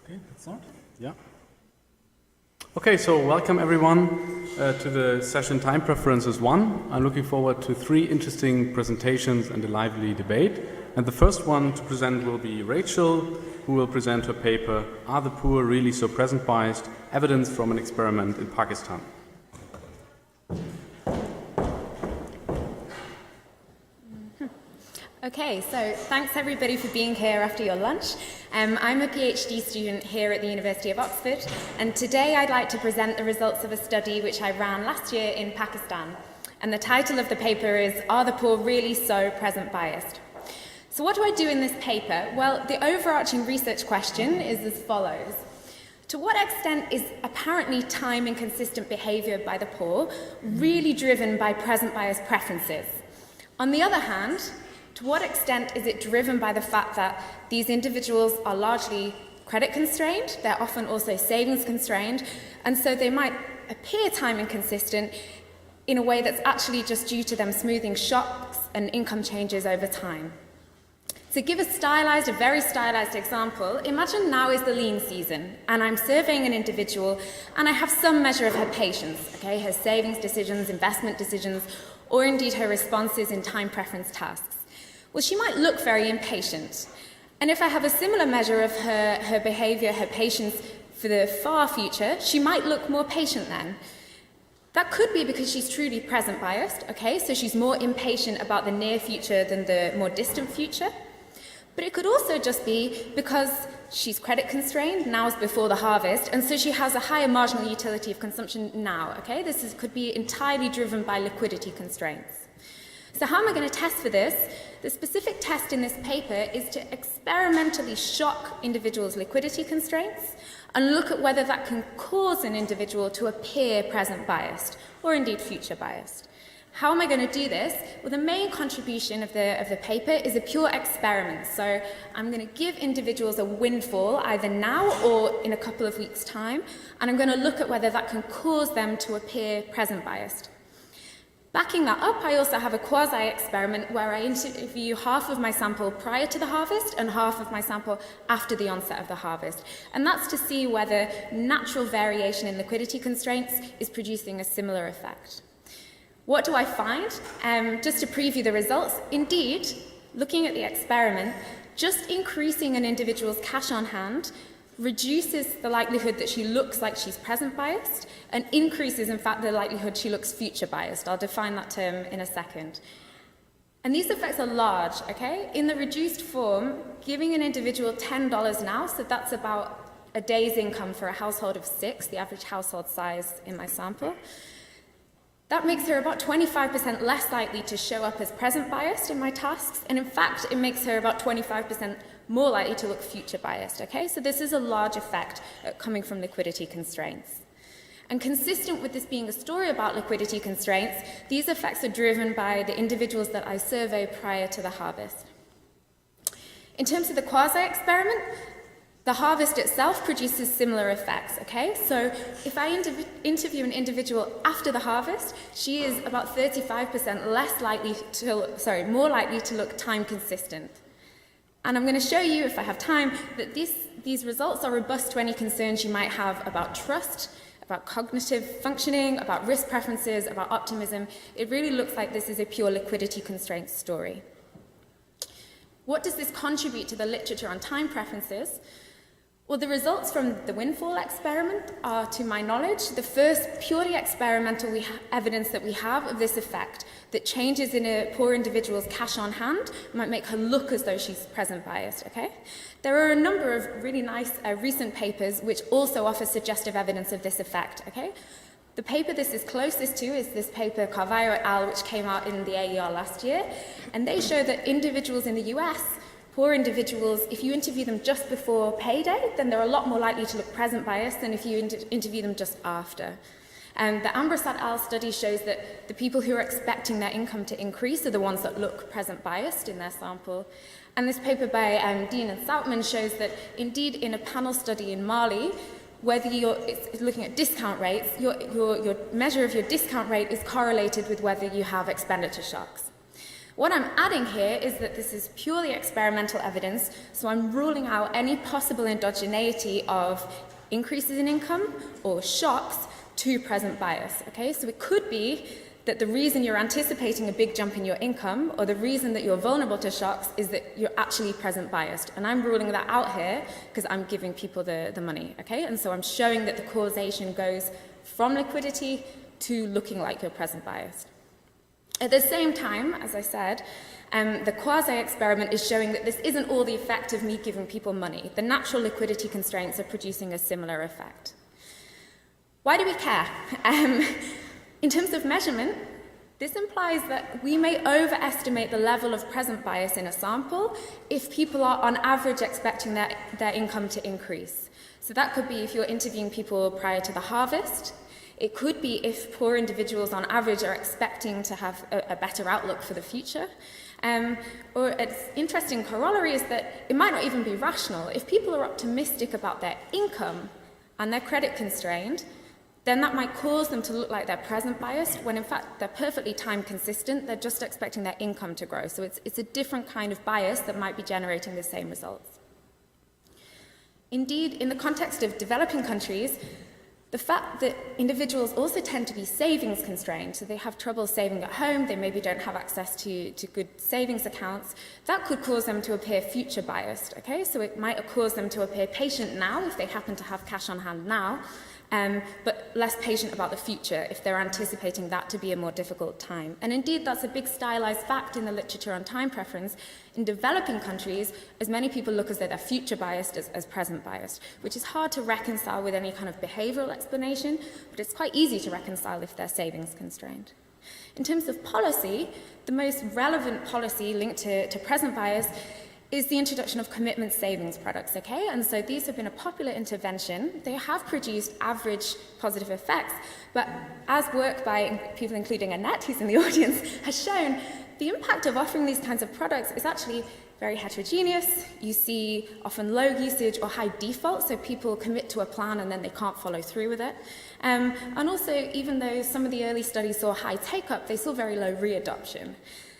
Okay, let's start. Yeah. Okay, so welcome everyone to the session Time Preferences 1. I'm looking forward to 3 interesting presentations and a lively debate. And the first one to present will be Rachel, who will present her paper, Are the Poor Really So Present Biased? Evidence from an Experiment in Pakistan. Okay, so thanks everybody for being here after your lunch. I'm a PhD student here at the University of Oxford, and today I'd like to present the results of a study which I ran last year in Pakistan. And the title of the paper is, Are the Poor Really So Present Biased? So what do I do in this paper? Well, the overarching research question is as follows. To what extent is apparently time inconsistent behaviour by the poor really driven by present bias preferences? On the other hand, to what extent is it driven by the fact that these individuals are largely credit constrained, they're often also savings constrained, and so they might appear time inconsistent in a way that's actually just due to them smoothing shocks and income changes over time. To give a very stylized example, imagine now is the lean season, and I'm surveying an individual, and I have some measure of her patience, okay, her savings decisions, investment decisions, or indeed her responses in time preference tasks. Well, she might look very impatient. And if I have a similar measure of her behaviour, her patience for the far future, she might look more patient then. That could be because she's truly present biased, okay? So she's more impatient about the near future than the more distant future. But it could also just be because she's credit constrained, now's before the harvest, and so she has a higher marginal utility of consumption now, okay? Could be entirely driven by liquidity constraints. So how am I going to test for this? The specific test in this paper is to experimentally shock individuals' liquidity constraints and look at whether that can cause an individual to appear present biased or indeed future biased. How am I going to do this? Well, the main contribution of the paper is a pure experiment. So I'm going to give individuals a windfall either now or in a couple of weeks' time, and I'm going to look at whether that can cause them to appear present biased. Backing that up, I also have a quasi-experiment where I interview half of my sample prior to the harvest and half of my sample after the onset of the harvest. And that's to see whether natural variation in liquidity constraints is producing a similar effect. What do I find? Just to preview the results, indeed, looking at the experiment, just increasing an individual's cash on hand reduces the likelihood that she looks like she's present biased and increases, in fact, the likelihood she looks future biased. I'll define that term in a second. And these effects are large, okay? In the reduced form, giving an individual $10 now, so that's about a day's income for a household of 6, the average household size in my sample. That makes her about 25% less likely to show up as present biased in my tasks, and in fact, it makes her about 25% more likely to look future biased, okay? So this is a large effect coming from liquidity constraints. And consistent with this being a story about liquidity constraints, these effects are driven by the individuals that I survey prior to the harvest. In terms of the quasi-experiment, the harvest itself produces similar effects, okay? So if I interview an individual after the harvest, she is about 35% more likely to look time consistent. And I'm going to show you, if I have time, that these results are robust to any concerns you might have about trust, about cognitive functioning, about risk preferences, about optimism. It really looks like this is a pure liquidity constraint story. What does this contribute to the literature on time preferences? Well, the results from the windfall experiment are, to my knowledge, the first purely experimental evidence that we have of this effect, that changes in a poor individual's cash on hand might make her look as though she's present biased, okay? There are a number of really nice recent papers which also offer suggestive evidence of this effect, okay? The paper this is closest to is this paper, Carvalho et al., which came out in the AER last year, and they show that individuals in the US, poor individuals, if you interview them just before payday, then they're a lot more likely to look present biased than if you interview them just after. And the Ambros et al. Study shows that the people who are expecting their income to increase are the ones that look present biased in their sample. And this paper by Dean and Soutman shows that indeed in a panel study in Mali, whether you're looking at discount rates, your measure of your discount rate is correlated with whether you have expenditure shocks. What I'm adding here is that this is purely experimental evidence, so I'm ruling out any possible endogeneity of increases in income or shocks to present bias. Okay, so it could be that the reason you're anticipating a big jump in your income or the reason that you're vulnerable to shocks is that you're actually present biased. And I'm ruling that out here because I'm giving people the money. Okay, and so I'm showing that the causation goes from liquidity to looking like you're present biased. At the same time, as I said, the quasi-experiment is showing that this isn't all the effect of me giving people money. The natural liquidity constraints are producing a similar effect. Why do we care? In terms of measurement, this implies that we may overestimate the level of present bias in a sample if people are on average expecting their income to increase. So that could be if you're interviewing people prior to the harvest. It could be if poor individuals on average are expecting to have a better outlook for the future. Or an interesting corollary is that it might not even be rational. If people are optimistic about their income and they're credit constrained, then that might cause them to look like they're present biased, when in fact they're perfectly time consistent, they're just expecting their income to grow. So it's a different kind of bias that might be generating the same results. Indeed, in the context of developing countries, the fact that individuals also tend to be savings constrained, so they have trouble saving at home, they maybe don't have access to good savings accounts, that could cause them to appear future biased, okay? So it might cause them to appear patient now if they happen to have cash on hand now, but less patient about the future if they're anticipating that to be a more difficult time. And indeed, that's a big stylized fact in the literature on time preference. In developing countries, as many people look as though they're future biased as present biased, which is hard to reconcile with any kind of behavioral explanation, but it's quite easy to reconcile if they're savings constrained. In terms of policy, the most relevant policy linked to present bias is the introduction of commitment savings products, okay? And so these have been a popular intervention. They have produced average positive effects, but as work by people including Annette, who's in the audience, has shown, the impact of offering these kinds of products is actually very heterogeneous. You see often low usage or high default, so people commit to a plan and then they can't follow through with it. And also, even though some of the early studies saw high take-up, they saw very low readoption.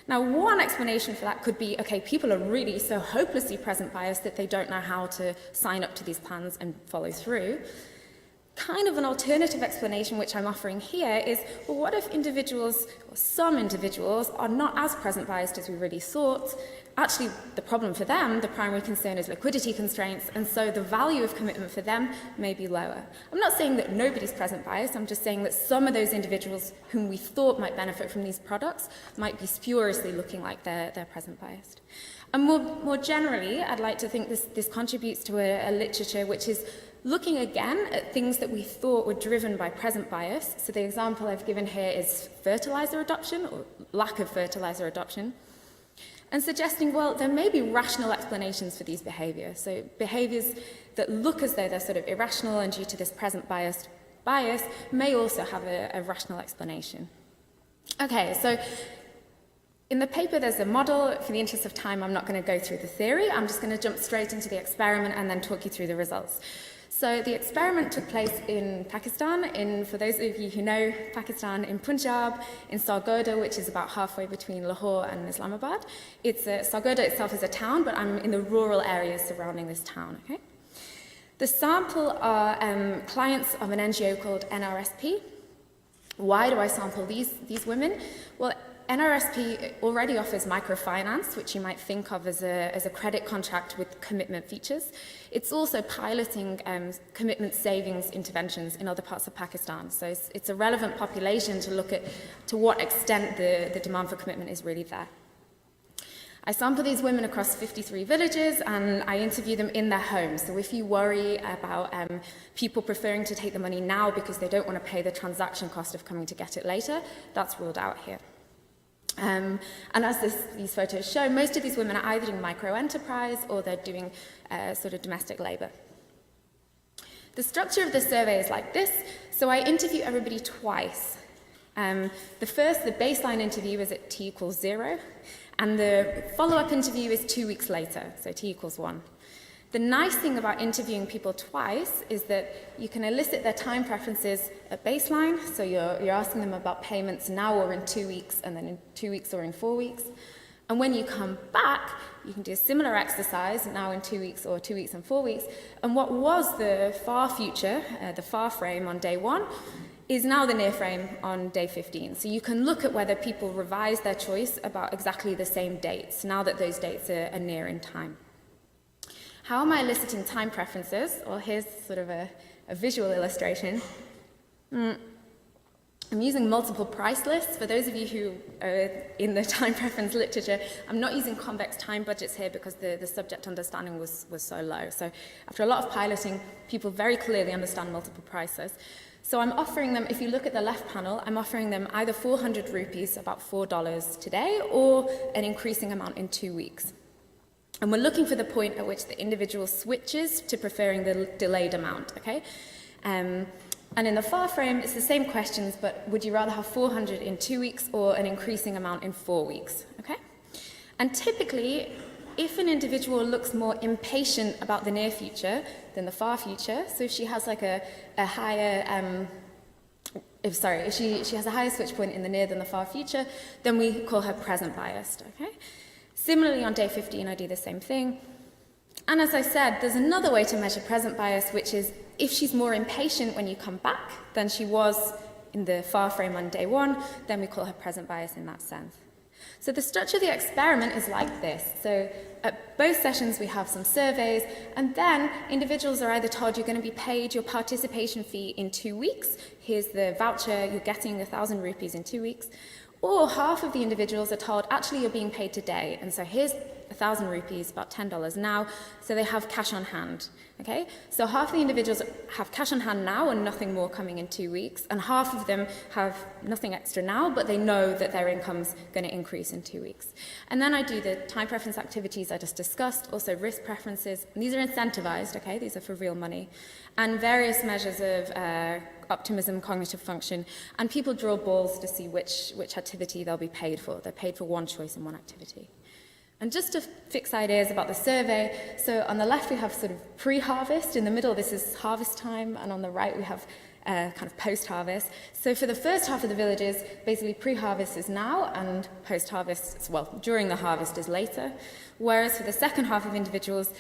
Now, one explanation for that could be, okay, people are really so hopelessly present biased that they don't know how to sign up to these plans and follow through. Kind of an alternative explanation, which I'm offering here, is, well, what if individuals, or some individuals, are not as present biased as we really thought? Actually, the problem for them, the primary concern is liquidity constraints, and so the value of commitment for them may be lower. I'm not saying that nobody's present biased, I'm just saying that some of those individuals whom we thought might benefit from these products might be spuriously looking like they're present biased. And more generally, I'd like to think this contributes to a literature which is looking again at things that we thought were driven by present bias. So the example I've given here is fertilizer adoption, or lack of fertilizer adoption, and suggesting, well, there may be rational explanations for these behaviors. So behaviors that look as though they're sort of irrational and due to this present bias may also have a rational explanation. Okay, so in the paper there's a model. For the interest of time, I'm not going to go through the theory. I'm just going to jump straight into the experiment and then talk you through the results. So the experiment took place in Pakistan, for those of you who know Pakistan, in Punjab, in Sargodha, which is about halfway between Lahore and Islamabad. Sargodha itself is a town, but I'm in the rural areas surrounding this town. Okay? The sample are clients of an NGO called NRSP. Why do I sample these women? Well, NRSP already offers microfinance, which you might think of as a credit contract with commitment features. It's also piloting commitment savings interventions in other parts of Pakistan. So it's a relevant population to look at to what extent the demand for commitment is really there. I sample these women across 53 villages and I interview them in their homes. So if you worry about people preferring to take the money now because they don't want to pay the transaction cost of coming to get it later, that's ruled out here. And as these photos show, most of these women are either doing micro-enterprise or they're doing sort of domestic labor. The structure of the survey is like this. So I interview everybody twice. The baseline interview is at t equals 0, and the follow-up interview is 2 weeks later, so t equals 1. The nice thing about interviewing people twice is that you can elicit their time preferences at baseline, so you're asking them about payments now or in 2 weeks, and then in 2 weeks or in 4 weeks. And when you come back, you can do a similar exercise now in 2 weeks or 2 weeks and 4 weeks. And what was the far future, the far frame on day 1, is now the near frame on day 15. So you can look at whether people revise their choice about exactly the same dates, now that those dates are near in time. How am I eliciting time preferences? Well, here's sort of a visual illustration. I'm using multiple price lists. For those of you who are in the time preference literature, I'm not using convex time budgets here because the subject understanding was so low. So after a lot of piloting, people very clearly understand multiple prices. So I'm offering them, if you look at the left panel, I'm offering them either 400 rupees, about $4 today, or an increasing amount in 2 weeks. And we're looking for the point at which the individual switches to preferring the delayed amount, okay? And in the far frame, it's the same questions, but would you rather have 400 in 2 weeks or an increasing amount in 4 weeks, okay? And typically, if an individual looks more impatient about the near future than the far future, so if she has like a higher, if she has a higher switch point in the near than the far future, then we call her present biased, okay? Similarly, on day 15, I do the same thing. And as I said, there's another way to measure present bias, which is if she's more impatient when you come back than she was in the far frame on day 1, then we call her present bias in that sense. So the structure of the experiment is like this. So at both sessions, we have some surveys, and then individuals are either told you're going to be paid your participation fee in 2 weeks. Here's the voucher, you're getting 1,000 rupees in 2 weeks. Or half of the individuals are told, actually, you're being paid today. And so here's 1,000 rupees, about $10 now, so they have cash on hand, okay? So half the individuals have cash on hand now and nothing more coming in 2 weeks, and half of them have nothing extra now, but they know that their income's going to increase in 2 weeks. And then I do the time preference activities I just discussed, also risk preferences, and these are incentivized, okay? These are for real money, and various measures of optimism, cognitive function, and people draw balls to see which activity they'll be paid for. They're paid for one choice in one activity. And just to fix ideas about the survey, so on the left we have sort of pre-harvest, in the middle this is harvest time, and on the right we have kind of post-harvest. So for the first half of the villages, basically pre-harvest is now, and post-harvest, well, during the harvest is later. Whereas for the second half of individuals,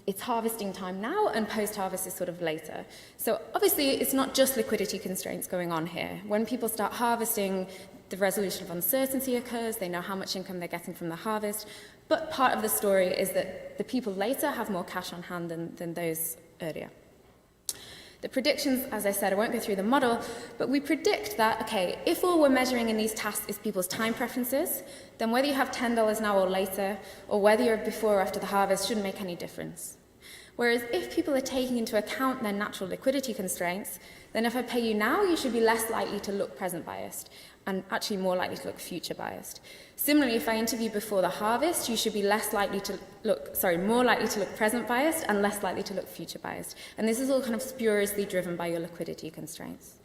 it's harvesting time now and post-harvest is sort of later. So obviously it's not just liquidity constraints going on here. When people start harvesting, the resolution of uncertainty occurs, they know how much income they're getting from the harvest, but part of the story is that the people later have more cash on hand than those earlier. The predictions, as I said, I won't go through the model, but we predict that, okay, if all we're measuring in these tasks is people's time preferences, then whether you have $10 now or later, or whether you're before or after the harvest, shouldn't make any difference. Whereas if people are taking into account their natural liquidity constraints, then if I pay you now, you should be less likely to look present biased, and actually more likely to look future biased. Similarly, if I interview before the harvest, you should be more likely to look present biased and less likely to look future biased. And this is all kind of spuriously driven by your liquidity constraints.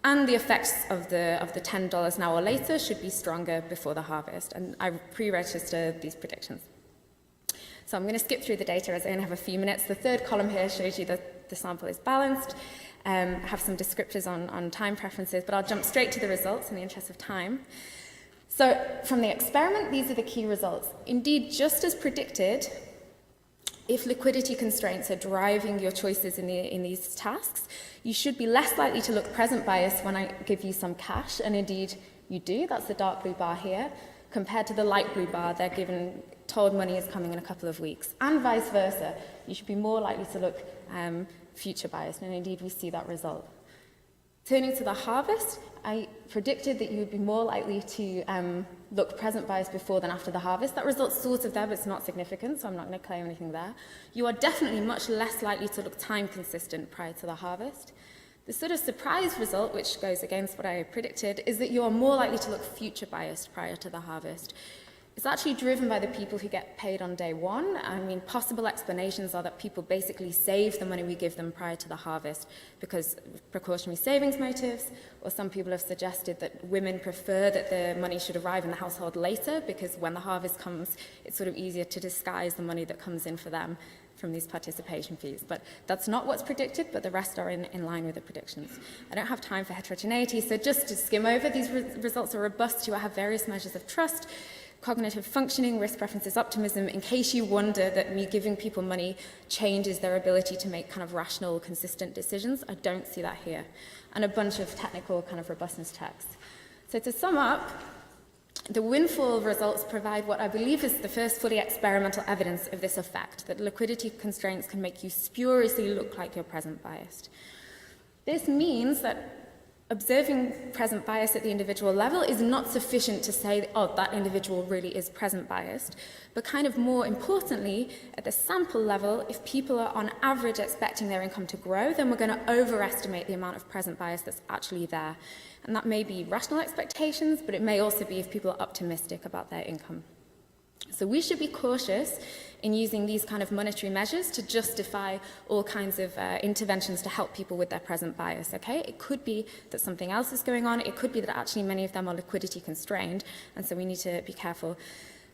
And the effects of the $10 now or later should be stronger before the harvest. And I pre-register these predictions. So I'm going to skip through the data as I only have a few minutes. The third column here shows you that the sample is balanced. I have some descriptors on time preferences, but I'll jump straight to the results in the interest of time. So from the experiment, these are the key results. Indeed, just as predicted, if liquidity constraints are driving your choices in these tasks, you should be less likely to look present bias when I give you some cash, and indeed you do. That's the dark blue bar here, compared to the light blue bar they're told money is coming in a couple of weeks, and vice versa. You should be more likely to look future biased, and indeed we see that result. Turning to the harvest, I predicted that you would be more likely to look present biased before than after the harvest. That result's sort of there, but it's not significant, so I'm not going to claim anything there. You are definitely much less likely to look time consistent prior to the harvest. The sort of surprise result, which goes against what I predicted, is that you are more likely to look future biased prior to the harvest. It's actually driven by the people who get paid on day one. I mean, possible explanations are that people basically save the money we give them prior to the harvest because of precautionary savings motives, or some people have suggested that women prefer that the money should arrive in the household later because when the harvest comes, it's sort of easier to disguise the money that comes in for them from these participation fees. But that's not what's predicted, but the rest are in line with the predictions. I don't have time for heterogeneity, so just to skim over, these results are robust. You have various measures of trust. cognitive functioning, risk preferences, optimism, in case you wonder that me giving people money changes their ability to make kind of rational, consistent decisions. I don't see that here. And a bunch of technical kind of robustness checks. So to sum up, the windfall results provide what I believe is the first fully experimental evidence of this effect, that liquidity constraints can make you spuriously look like you're present biased. This means that observing present bias at the individual level is not sufficient to say, oh, that individual really is present biased, but kind of more importantly, at the sample level, if people are on average expecting their income to grow, then we're going to overestimate the amount of present bias that's actually there. And that may be rational expectations, but it may also be if people are optimistic about their income. So we should be cautious in using these kind of monetary measures to justify all kinds of interventions to help people with their present bias, okay? It could be that something else is going on. It could be that actually many of them are liquidity constrained, and so we need to be careful.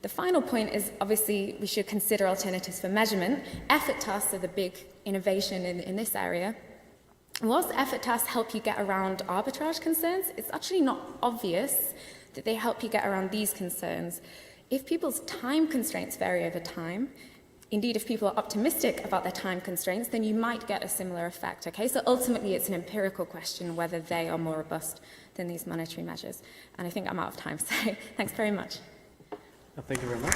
The final point is, obviously, we should consider alternatives for measurement. Effort tasks are the big innovation in this area. Whilst effort tasks help you get around arbitrage concerns, it's actually not obvious that they help you get around these concerns. If people's time constraints vary over time, indeed if people are optimistic about their time constraints, then you might get a similar effect, okay? So ultimately it's an empirical question whether they are more robust than these monetary measures. And I think I'm out of time, so thanks very much. Thank you very much.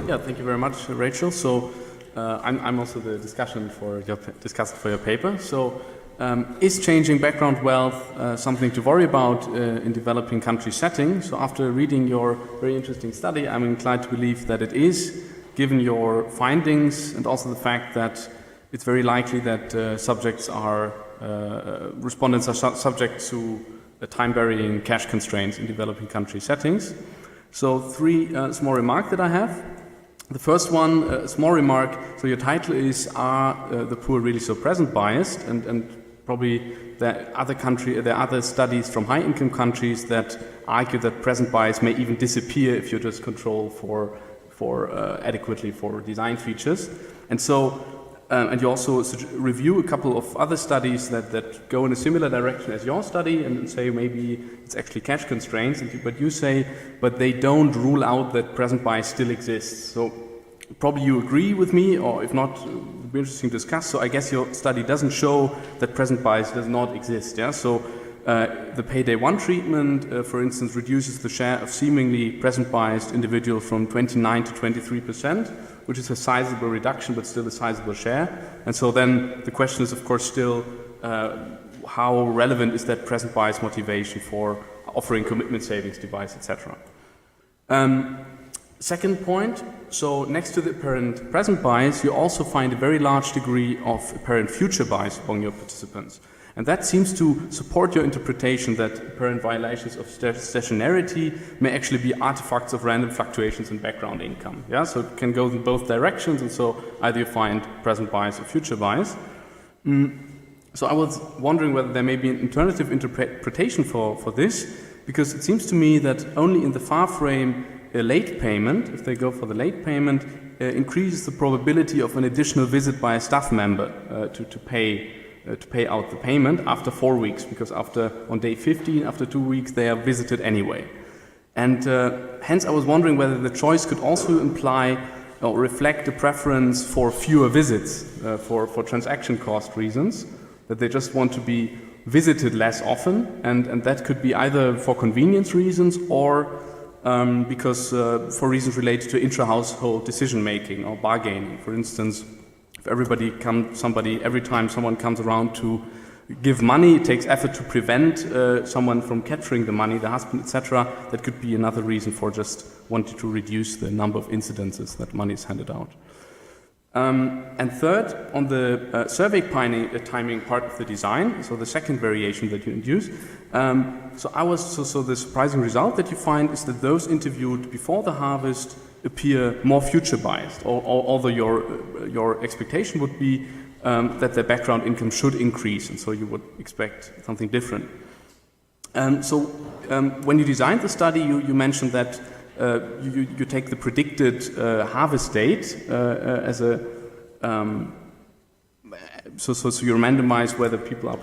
Yeah, thank you very much, Rachel. So I'm also the discussant for your paper. So is changing background wealth something to worry about in developing country setting? So after reading your very interesting study, I'm inclined to believe that it is, given your findings and also the fact that it's very likely that respondents are subject to time-varying cash constraints in developing country settings. So three small remarks that I have. The first one, a small remark, so your title is, are the poor really so present biased? And probably there are other studies from high-income countries that argue that present bias may even disappear if you just control adequately for design features. And so, and you also review a couple of other studies that go in a similar direction as your study and say maybe it's actually cash constraints, but you say, but they don't rule out that present bias still exists. So probably you agree with me, or if not, it would be interesting to discuss. So I guess your study doesn't show that present bias does not exist. Yeah. So the payday one treatment, for instance, reduces the share of seemingly present biased individuals from 29 to 23%, which is a sizable reduction, but still a sizable share. And so then the question is, of course, still how relevant is that present bias motivation for offering commitment savings device, etc. Second point, so next to the apparent present bias, you also find a very large degree of apparent future bias among your participants. And that seems to support your interpretation that apparent violations of stationarity may actually be artifacts of random fluctuations in background income. Yeah, so it can go in both directions, and so either you find present bias or future bias. So I was wondering whether there may be an alternative interpretation for this, because it seems to me that only in the far frame a late payment, if they go for the late payment, increases the probability of an additional visit by a staff member to pay out the payment after 4 weeks, because on day 15, after 2 weeks, they are visited anyway. And hence I was wondering whether the choice could also imply or reflect a preference for fewer visits for transaction cost reasons, that they just want to be visited less often, and that could be either for convenience reasons or because for reasons related to intra-household decision-making or bargaining. For instance, if every time someone comes around to give money, it takes effort to prevent someone from capturing the money, the husband, etc. That could be another reason for just wanting to reduce the number of incidences that money is handed out. And third, on the survey timing part of the design, so the second variation that you induce, so the surprising result that you find is that those interviewed before the harvest appear more future biased, although your expectation would be that their background income should increase, and so you would expect something different. When you designed the study, you mentioned that you take the predicted harvest date as a so you randomize whether people are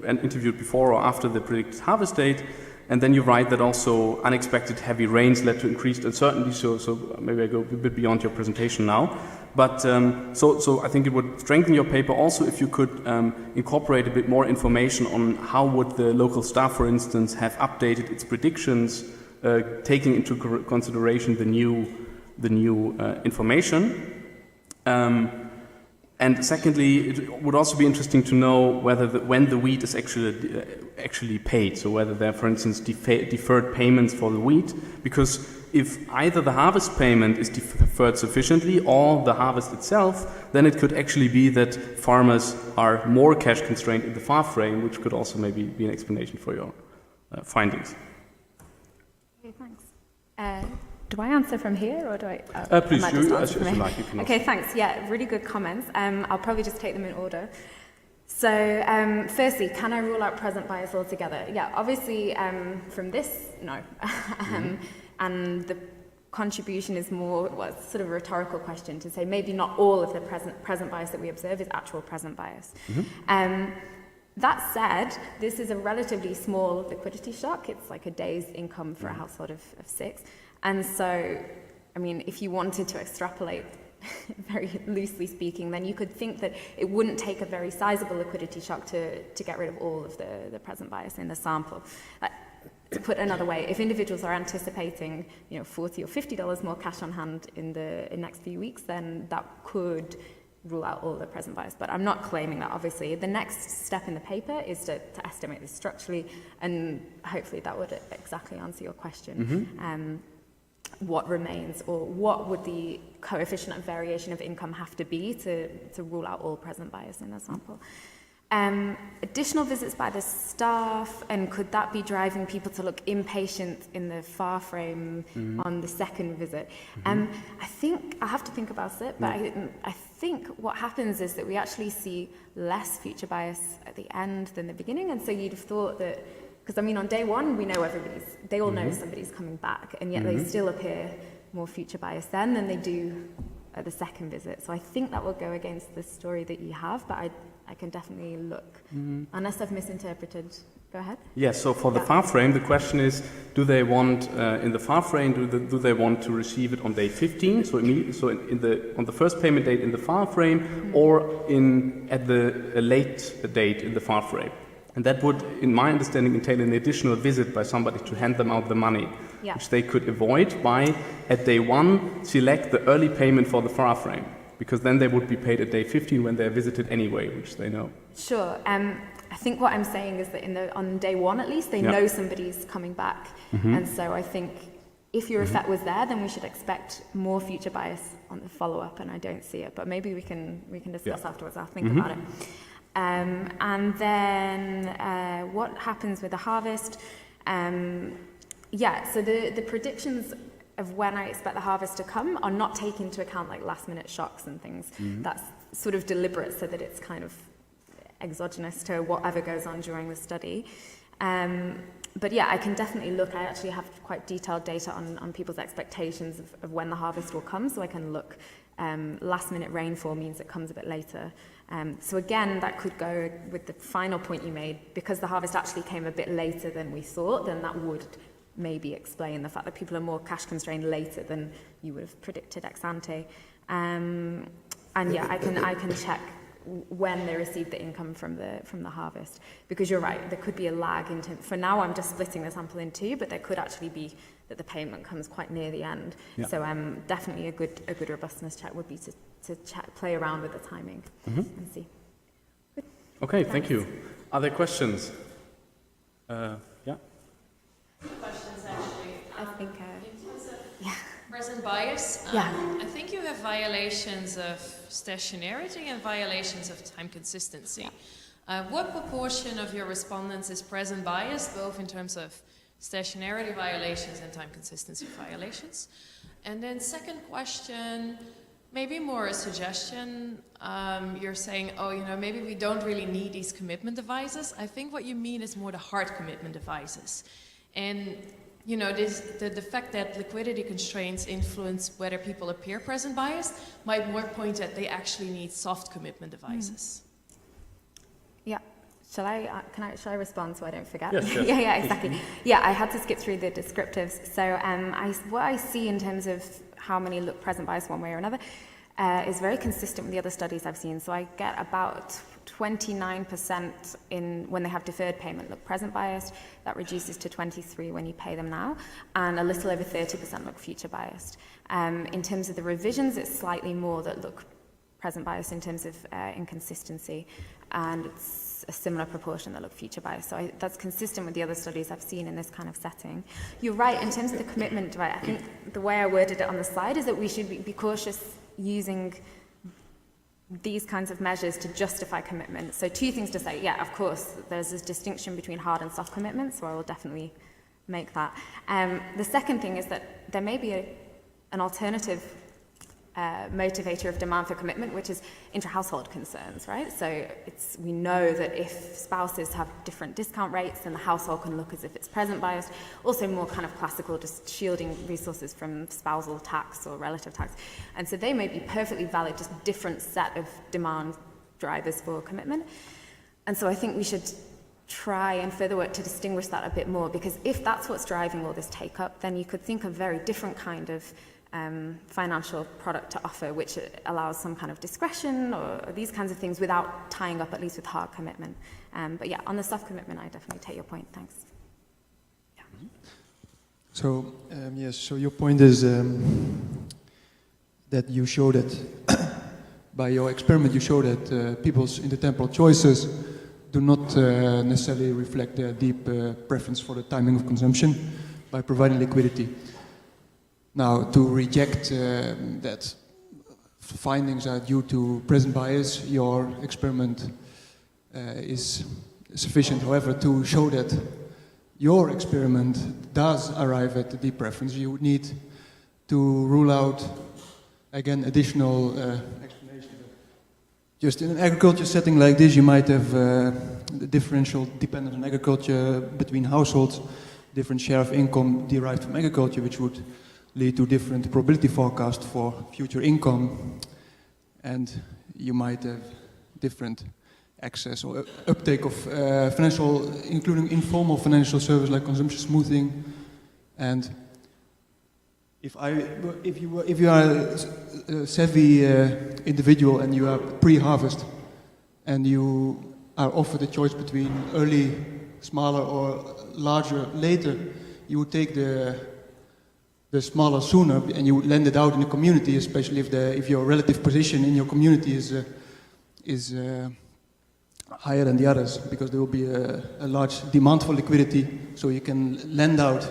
interviewed before or after the predicted harvest date, and then you write that also unexpected heavy rains led to increased uncertainty. So maybe I go a bit beyond your presentation now, but so I think it would strengthen your paper also if you could incorporate a bit more information on how would the local staff, for instance, have updated its predictions, taking into consideration the new information. And secondly, it would also be interesting to know whether when the wheat is actually paid. So whether there are, for instance, deferred payments for the wheat, because if either the harvest payment is deferred sufficiently or the harvest itself, then it could actually be that farmers are more cash constrained in the FAR frame, which could also maybe be an explanation for your findings. Okay, thanks. Do I answer from here, or do I? Please, as you like. You can okay, thanks. Yeah, really good comments. I'll probably just take them in order. So, firstly, can I rule out present bias altogether? Yeah, obviously, from this, no. And the contribution is more, well, it's sort of a rhetorical question to say maybe not all of the present bias that we observe is actual present bias. That said, this is a relatively small liquidity shock. It's like a day's income for a household of 6. And so, I mean, if you wanted to extrapolate, very loosely speaking, then you could think that it wouldn't take a very sizable liquidity shock to get rid of all of the present bias in the sample. To put another way, if individuals are anticipating, $40 or $50 more cash on hand in the next few weeks, then that could rule out all the present bias. But I'm not claiming that, obviously. The next step in the paper is to estimate this structurally, and hopefully that would exactly answer your question. What remains, or what would the coefficient of variation of income have to be to rule out all present bias in the sample? Additional visits by the staff, and could that be driving people to look impatient in the FAR frame on the second visit? I think, I have to think about it, but I think what happens is that we actually see less future bias at the end than the beginning, and so you'd have thought that, because I mean on day one we know they all know somebody's coming back, and yet they still appear more future bias then than they do at the second visit. So I think that will go against the story that you have, but I can definitely look. Unless I've misinterpreted. Go ahead. Yes, so for the FAR frame, the question is, do they want, in the FAR frame, do they want to receive it on day 15, on the first payment date in the FAR frame, or at a late date in the FAR frame? And that would, in my understanding, entail an additional visit by somebody to hand them out the money, which they could avoid by, at day 1, select the early payment for the FAR frame, because then they would be paid at day 15 when they're visited anyway, which they know. Sure. I think what I'm saying is that on day 1 at least, they know somebody's coming back. And so I think if your effect was there, then we should expect more future bias on the follow-up, and I don't see it. But maybe we can discuss afterwards. I'll think about it. And then what happens with the harvest? So the predictions of when I expect the harvest to come are not taking into account like last minute shocks and things. That's sort of deliberate so that it's kind of exogenous to whatever goes on during the study. But yeah, I can definitely look. I actually have quite detailed data on people's expectations of when the harvest will come, so I can look. Last minute rainfall means it comes a bit later. So again, that could go with the final point you made, because the harvest actually came a bit later than we thought, then that would maybe explain the fact that people are more cash constrained later than you would have predicted ex ante. And yeah, I can check when they receive the income from the harvest, because you're right, there could be a lag for now I'm just splitting the sample in 2, but there could actually be that the payment comes quite near the end. So definitely a good robustness check would be to play around with the timing and see. Good. Okay, thank you. Are there questions? Questions actually. I think in terms of present bias, I think you have violations of stationarity and violations of time consistency. What proportion of your respondents is present bias, both in terms of stationarity violations and time consistency violations? And then second question, maybe more a suggestion. You're saying, maybe we don't really need these commitment devices. I think what you mean is more the hard commitment devices. And you know, the fact that liquidity constraints influence whether people appear present biased might more point that they actually need soft commitment devices. Yeah. Shall I respond so I don't forget? Yes, yes. Yeah, exactly. Yeah, I had to skip through the descriptives. So what I see in terms of how many look present bias one way or another is very consistent with the other studies I've seen. So I get about 29% when they have deferred payment look present biased. That reduces to 23% when you pay them now, and a little over 30% look future biased. In terms of the revisions, it's slightly more that look present biased in terms of inconsistency, and it's a similar proportion that look future biased. So that's consistent with the other studies I've seen in this kind of setting. You're right, in terms of the commitment divide, I think the way I worded it on the slide is that we should be cautious using these kinds of measures to justify commitment. So two things to say. Yeah, of course, there's this distinction between hard and soft commitment, so I will definitely make that. The second thing is that there may be an alternative motivator of demand for commitment, which is intra-household concerns, right? So we know that if spouses have different discount rates, then the household can look as if it's present biased. Also more kind of classical, just shielding resources from spousal tax or relative tax. And so they may be perfectly valid, just different set of demand drivers for commitment. And so I think we should try and further work to distinguish that a bit more, because if that's what's driving all this take-up, then you could think of very different kind of financial product to offer, which allows some kind of discretion or these kinds of things without tying up at least with hard commitment. But yeah, on the soft commitment, I definitely take your point. Thanks. Yeah. So yes, so your point is that you show that by your experiment you show that people's intertemporal choices do not necessarily reflect their deep preference for the timing of consumption by providing liquidity. Now, to reject that findings are due to present bias, your experiment is sufficient, however, to show that your experiment does arrive at the deep preference. You would need to rule out, again, additional explanation. Just in an agriculture setting like this, you might have the differential dependence on agriculture between households, different share of income derived from agriculture, which would lead to different probability forecast for future income, and you might have different access or uptake of financial, including informal financial service like consumption smoothing. And if you are a savvy individual and you are pre-harvest and you are offered a choice between early, smaller, or larger later, you would take the smaller sooner, and you lend it out in the community, especially if your relative position in your community is higher than the others, because there will be a large demand for liquidity, so you can lend out.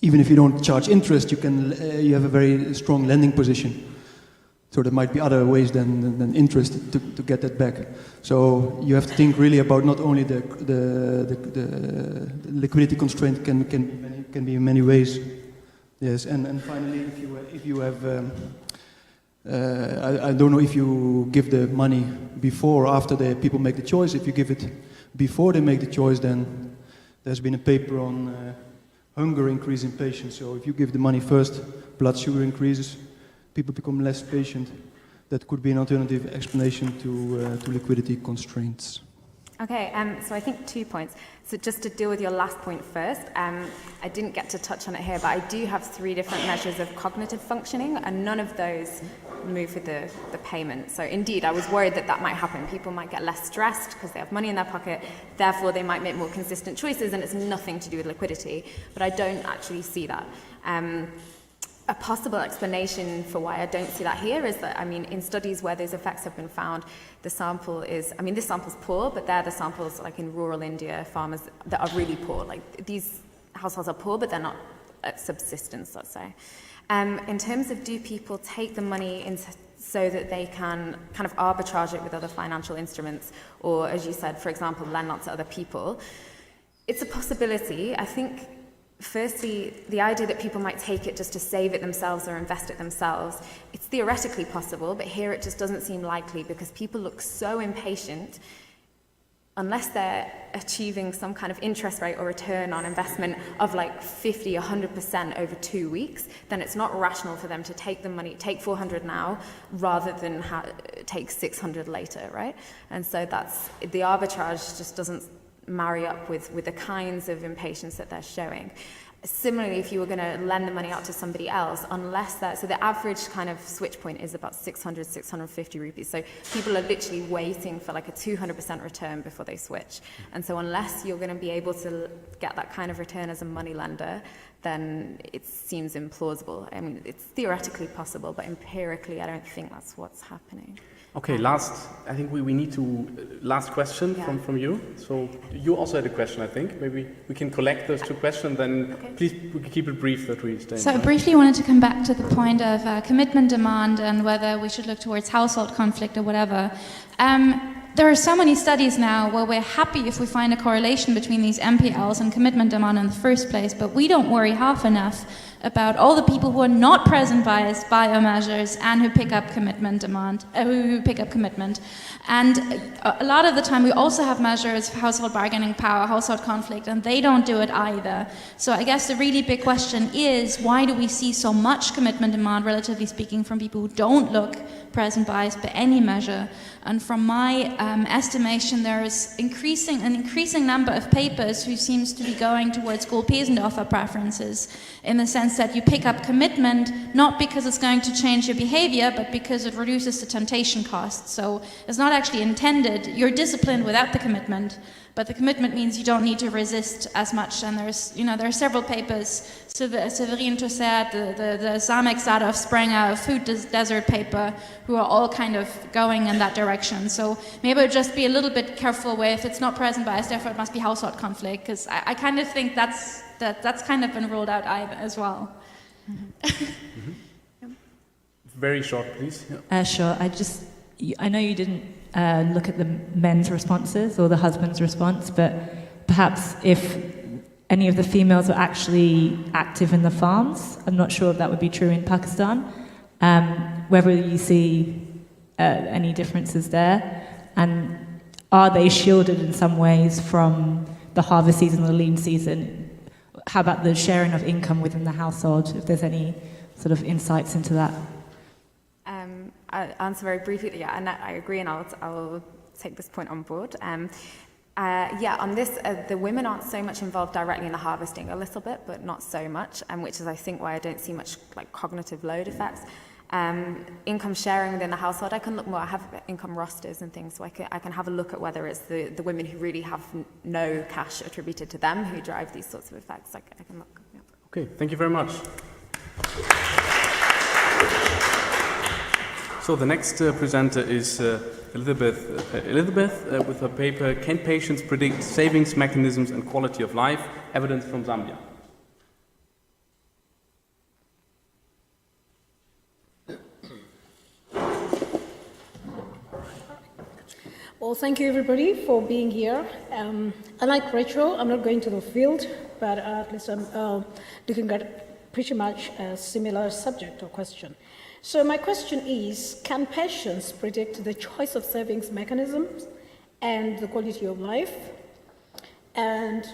Even if you don't charge interest, you have a very strong lending position. So there might be other ways than interest to get that back. So you have to think really about not only the liquidity constraint can be in many ways. Yes, and finally, if you have, I don't know if you give the money before or after the people make the choice. If you give it before they make the choice, then there's been a paper on hunger increasing patients. So if you give the money first, blood sugar increases. People become less patient. That could be an alternative explanation to liquidity constraints. Okay, so I think 2 points. So just to deal with your last point first, I didn't get to touch on it here, but I do have 3 different measures of cognitive functioning, and none of those move with the payment. So indeed, I was worried that might happen. People might get less stressed because they have money in their pocket, therefore they might make more consistent choices, and it's nothing to do with liquidity. But I don't actually see that. A possible explanation for why I don't see that here is that, I mean, in studies where those effects have been found, the sample is, I mean, this sample's poor, but they're the samples like in rural India, farmers that are really poor. Like these households are poor, but they're not at subsistence, let's say. In terms of do people take the money so that they can kind of arbitrage it with other financial instruments, or as you said, for example, lend out to other people, it's a possibility. I think firstly, the idea that people might take it just to save it themselves or invest it themselves, it's theoretically possible, but here it just doesn't seem likely because people look so impatient unless they're achieving some kind of interest rate or return on investment of like 50, 100% over 2 weeks, then it's not rational for them to take the money, take 400 now, rather than take 600 later, right? And so that's, the arbitrage just doesn't marry up with the kinds of impatience that they're showing. Similarly, if you were going to lend the money out to somebody else, unless that, so the average kind of switch point is about 600, 650 rupees. So people are literally waiting for like a 200% return before they switch. And so unless you're going to be able to get that kind of return as a money lender, then it seems implausible. I mean, it's theoretically possible, but empirically, I don't think that's what's happening. Okay, I think we need to, last question from you. So you also had a question, I think. Maybe we can collect those two questions, then please we can keep it brief that we stay. So I briefly wanted to come back to the point of commitment demand and whether we should look towards household conflict or whatever. There are so many studies now where we're happy if we find a correlation between these MPLs and commitment demand in the first place, but we don't worry half enough about all the people who are not present biased by our measures and who pick up commitment demand, who pick up commitment. And a lot of the time we also have measures for household bargaining power, household conflict, and they don't do it either. So I guess the really big question is, why do we see so much commitment demand, relatively speaking, from people who don't look present biased by any measure? And from my estimation, there is an increasing number of papers who seems to be going towards Goal-Pesendorfer preferences, in the sense that you pick up commitment not because it's going to change your behavior, but because it reduces the temptation cost. So it's not actually intended. You're disciplined without the commitment, but the commitment means you don't need to resist as much. And there are several papers, Severin Tossert, the Zamek Zadov Sprenger Food Desert paper, who are all kind of going in that direction. So maybe just be a little bit careful with, it's not present bias, therefore it must be household conflict, because I kind of think that's kind of been ruled out as well. Very short, please. Sure. I know you didn't look at the men's responses or the husband's response, but perhaps if any of the females were actually active in the farms, I'm not sure if that would be true in Pakistan, whether you see any differences there, and are they shielded in some ways from the harvest season or the lean season? How about the sharing of income within the household, if there's any sort of insights into that? I'll answer very briefly, yeah, and I agree, and I'll take this point on board. On this, the women aren't so much involved directly in the harvesting, a little bit, but not so much, which is, I think, why I don't see much like cognitive load effects. Income sharing within the household, I can look more. I have income rosters and things, so I can have a look at whether it's the women who really have no cash attributed to them who drive these sorts of effects. I can look. Yeah. Okay, thank you very much. So the next presenter is Elizabeth with her paper, Can Patients Predict Savings Mechanisms and Quality of Life? Evidence from Zambia. Well, thank you everybody for being here. Unlike Rachel, I'm not going to the field, but at least I'm looking at pretty much a similar subject or question. So my question is, can patients predict the choice of savings mechanisms and the quality of life? And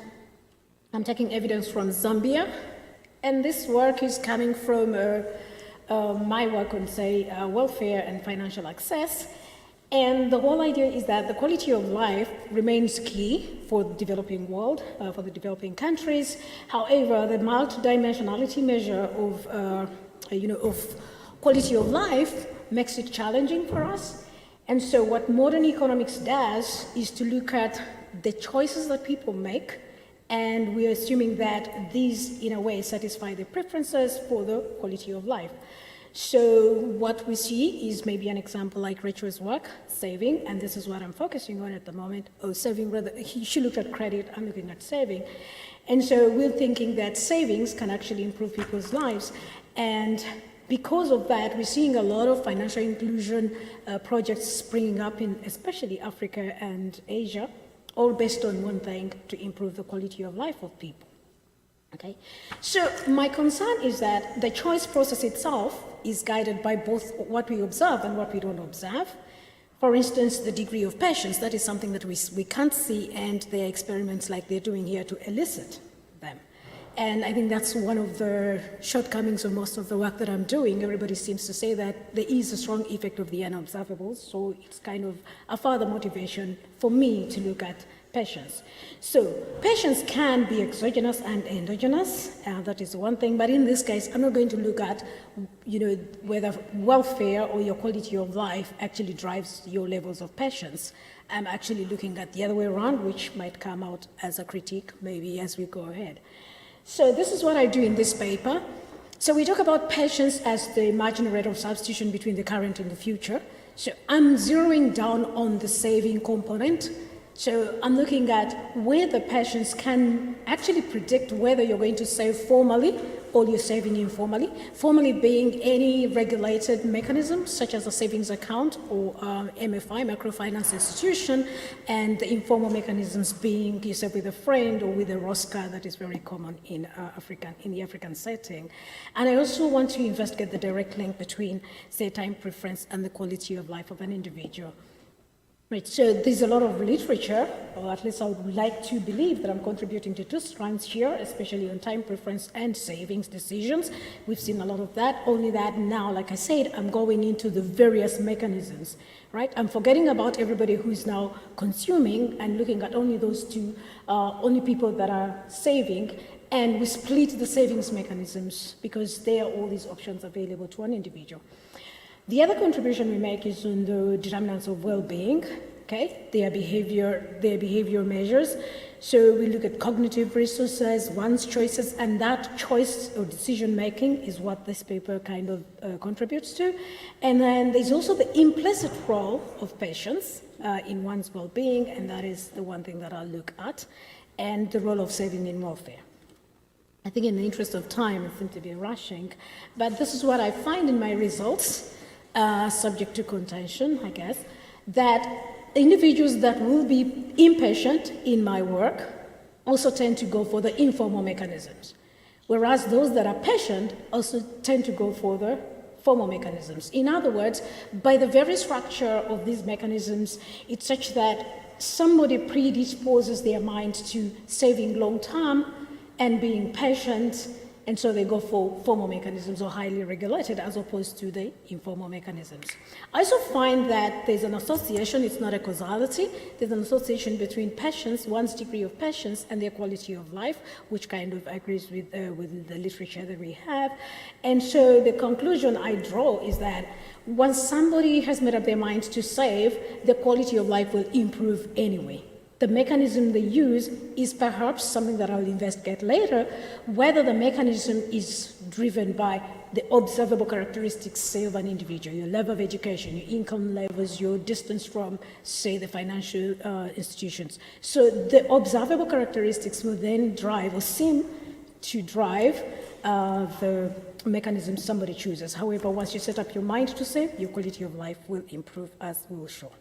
I'm taking evidence from Zambia, and this work is coming from my work on, say, welfare and financial access. And the whole idea is that the quality of life remains key for the developing world, for the developing countries. However, the multidimensionality measure of quality of life makes it challenging for us. And so what modern economics does is to look at the choices that people make, and we're assuming that these, in a way, satisfy the preferences for the quality of life. So what we see is maybe an example like Rachel's work, saving, and this is what I'm focusing on at the moment. Saving, rather, she looked at credit, I'm looking at saving. And so we're thinking that savings can actually improve people's lives. And because of that, we're seeing a lot of financial inclusion projects springing up in especially Africa and Asia, all based on one thing, to improve the quality of life of people. Okay, so my concern is that the choice process itself is guided by both what we observe and what we don't observe. For instance, the degree of patience, that is something that we can't see, and there are experiments like they're doing here to elicit them. And I think that's one of the shortcomings of most of the work that I'm doing. Everybody seems to say that there is a strong effect of the unobservables, so it's kind of a further motivation for me to look at patience. So patience can be exogenous and endogenous, that is one thing, but in this case, I'm not going to look at, whether welfare or your quality of life actually drives your levels of patience. I'm actually looking at the other way around, which might come out as a critique maybe as we go ahead. So this is what I do in this paper. So we talk about patience as the marginal rate of substitution between the current and the future. So I'm zeroing down on the saving component. So I'm looking at where the patience can actually predict whether you're going to save formally or you're saving informally. Formally being any regulated mechanism, such as a savings account or MFI, microfinance institution, and the informal mechanisms being you save with a friend or with a ROSCA that is very common in the African setting. And I also want to investigate the direct link between, say, time preference and the quality of life of an individual. Right, so there's a lot of literature, or at least I would like to believe that I'm contributing to two strands here, especially on time preference and savings decisions. We've seen a lot of that, only that now, like I said, I'm going into the various mechanisms, right? I'm forgetting about everybody who's now consuming and looking at only those two, only people that are saving, and we split the savings mechanisms because there are all these options available to an individual. The other contribution we make is on the determinants of well-being, okay, their behavior measures. So we look at cognitive resources, one's choices, and that choice or decision-making is what this paper kind of contributes to. And then there's also the implicit role of patience in one's well-being, and that is the one thing that I'll look at, and the role of saving in welfare. I think in the interest of time, I seem to be rushing, but this is what I find in my results. Subject to contention, I guess, that individuals that will be impatient in my work also tend to go for the informal mechanisms, whereas those that are patient also tend to go for the formal mechanisms. In other words, by the very structure of these mechanisms, it's such that somebody predisposes their mind to saving long term and being patient, and so they go for formal mechanisms or highly regulated as opposed to the informal mechanisms. I also find that there's an association, it's not a causality, there's an association between patience, one's degree of patience, and their quality of life, which kind of agrees with the literature that we have. And so the conclusion I draw is that once somebody has made up their mind to save, the quality of life will improve anyway. The mechanism they use is perhaps something that I'll investigate later, whether the mechanism is driven by the observable characteristics, say, of an individual, your level of education, your income levels, your distance from, say, the financial institutions. So the observable characteristics will then drive or seem to drive the mechanism somebody chooses. However, once you set up your mind to save, your quality of life will improve, as we will show.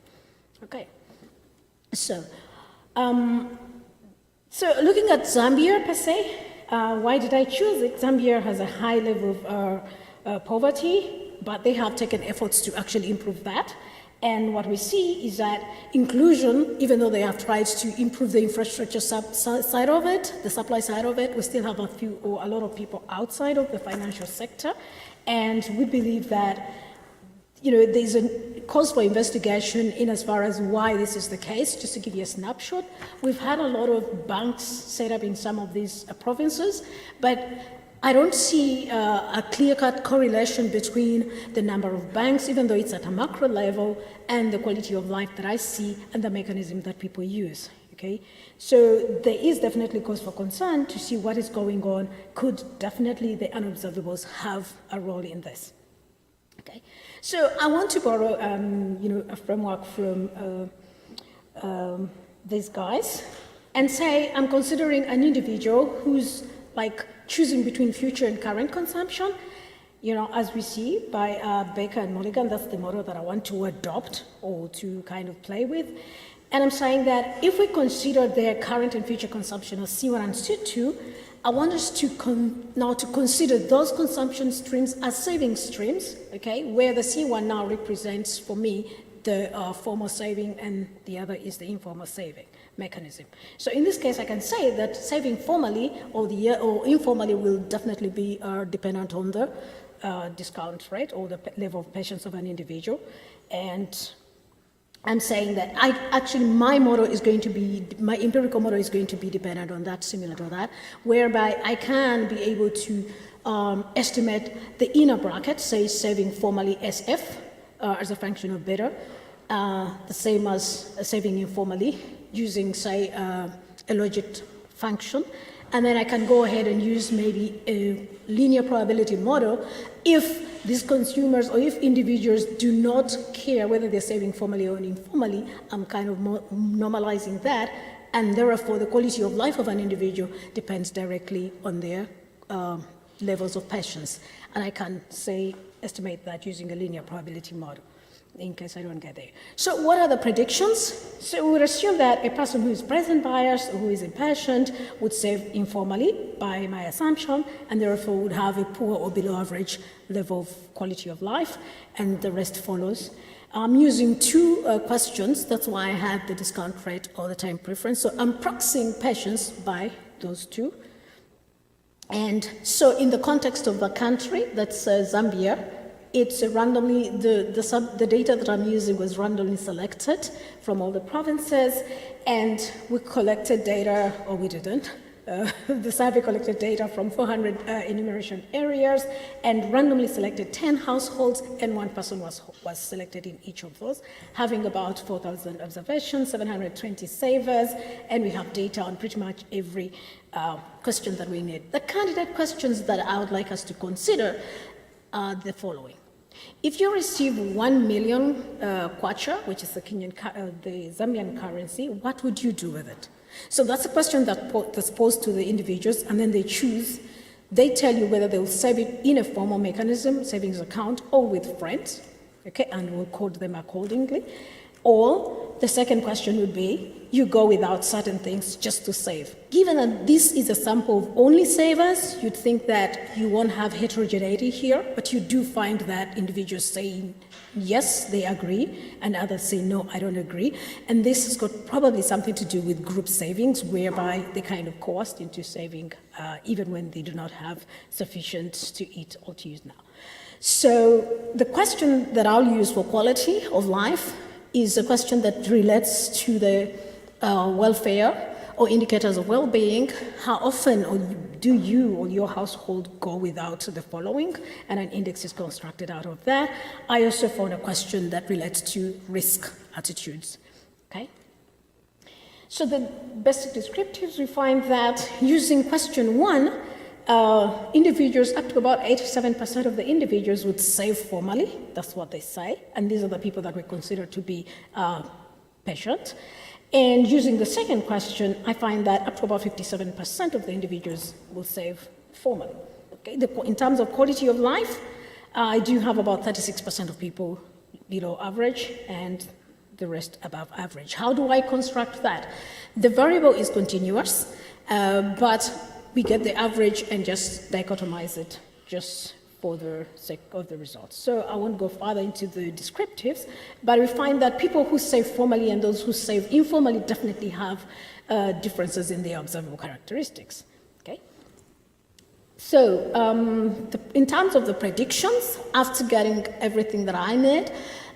Okay, so looking at Zambia per se, why did I choose it? Zambia has a high level of poverty, but they have taken efforts to actually improve that. And what we see is that inclusion, even though they have tried to improve the infrastructure side of it, the supply side of it, we still have a lot of people outside of the financial sector. And we believe that there's a cause for investigation in as far as why this is the case. Just to give you a snapshot, we've had a lot of banks set up in some of these provinces, but I don't see a clear-cut correlation between the number of banks, even though it's at a macro level, and the quality of life that I see and the mechanism that people use. Okay, so there is definitely cause for concern to see what is going on. Could definitely the unobservables have a role in this? Okay, so I want to borrow, a framework from these guys and say I'm considering an individual who's like choosing between future and current consumption, as we see by Baker and Mulligan. That's the model that I want to adopt or to kind of play with. And I'm saying that if we consider their current and future consumption as C1 and C2, I want us to now to consider those consumption streams as saving streams, okay, where the C1 now represents, for me, the formal saving and the other is the informal saving mechanism. So in this case, I can say that saving formally or informally will definitely be dependent on the discount rate or the level of patience of an individual. And I'm saying that my model is going to be, my empirical model is going to be dependent on that, similar to that, whereby I can be able to estimate the inner bracket, say saving formally SF as a function of beta, the same as saving informally using, say, a logit function. And then I can go ahead and use maybe a linear probability model if these consumers or if individuals do not care whether they're saving formally or informally. I'm kind of normalizing that, and therefore the quality of life of an individual depends directly on their levels of patience. And I can, say, estimate that using a linear probability model, in case I don't get there. So what are the predictions? So we would assume that a person who is present biased or who is impatient would save informally, by my assumption, and therefore would have a poor or below average level of quality of life, and the rest follows. I'm using two questions, that's why I have the discount rate or the time preference. So I'm proxying patience by those two. And so in the context of the country, that's Zambia, it's randomly, the data that I'm using was randomly selected from all the provinces, and we collected data, or we didn't. The survey collected data from 400 enumeration areas and randomly selected 10 households, and one person was selected in each of those, having about 4,000 observations, 720 savers, and we have data on pretty much every question that we need. The candidate questions that I would like us to consider are the following. If you receive 1 million kwacha, which is the Zambian currency, what would you do with it? So that's a question that's posed to the individuals, and then they choose. They tell you whether they'll save it in a formal mechanism, savings account, or with friends, okay, and we'll code them accordingly. Or the second question would be, you go without certain things just to save. Given that this is a sample of only savers, you'd think that you won't have heterogeneity here, but you do find that individuals saying yes, they agree, and others say no, I don't agree. And this has got probably something to do with group savings, whereby they kind of coerced into saving even when they do not have sufficient to eat or to use now. So the question that I'll use for quality of life is a question that relates to the welfare or indicators of well-being. How often do you or your household go without the following? And an index is constructed out of that. I also found a question that relates to risk attitudes. Okay. So the basic descriptives, we find that using question 1, individuals, up to about 87% of the individuals would save formally. That's what they say. And these are the people that we consider to be patient. And using the second question, I find that up to about 57% of the individuals will save formally. Okay? In terms of quality of life, I do have about 36% of people below average and the rest above average. How do I construct that? The variable is continuous, but we get the average and just dichotomize it just for the sake of the results. So I won't go further into the descriptives, but we find that people who save formally and those who save informally definitely have differences in their observable characteristics. Okay. So in terms of the predictions, after getting everything that I need,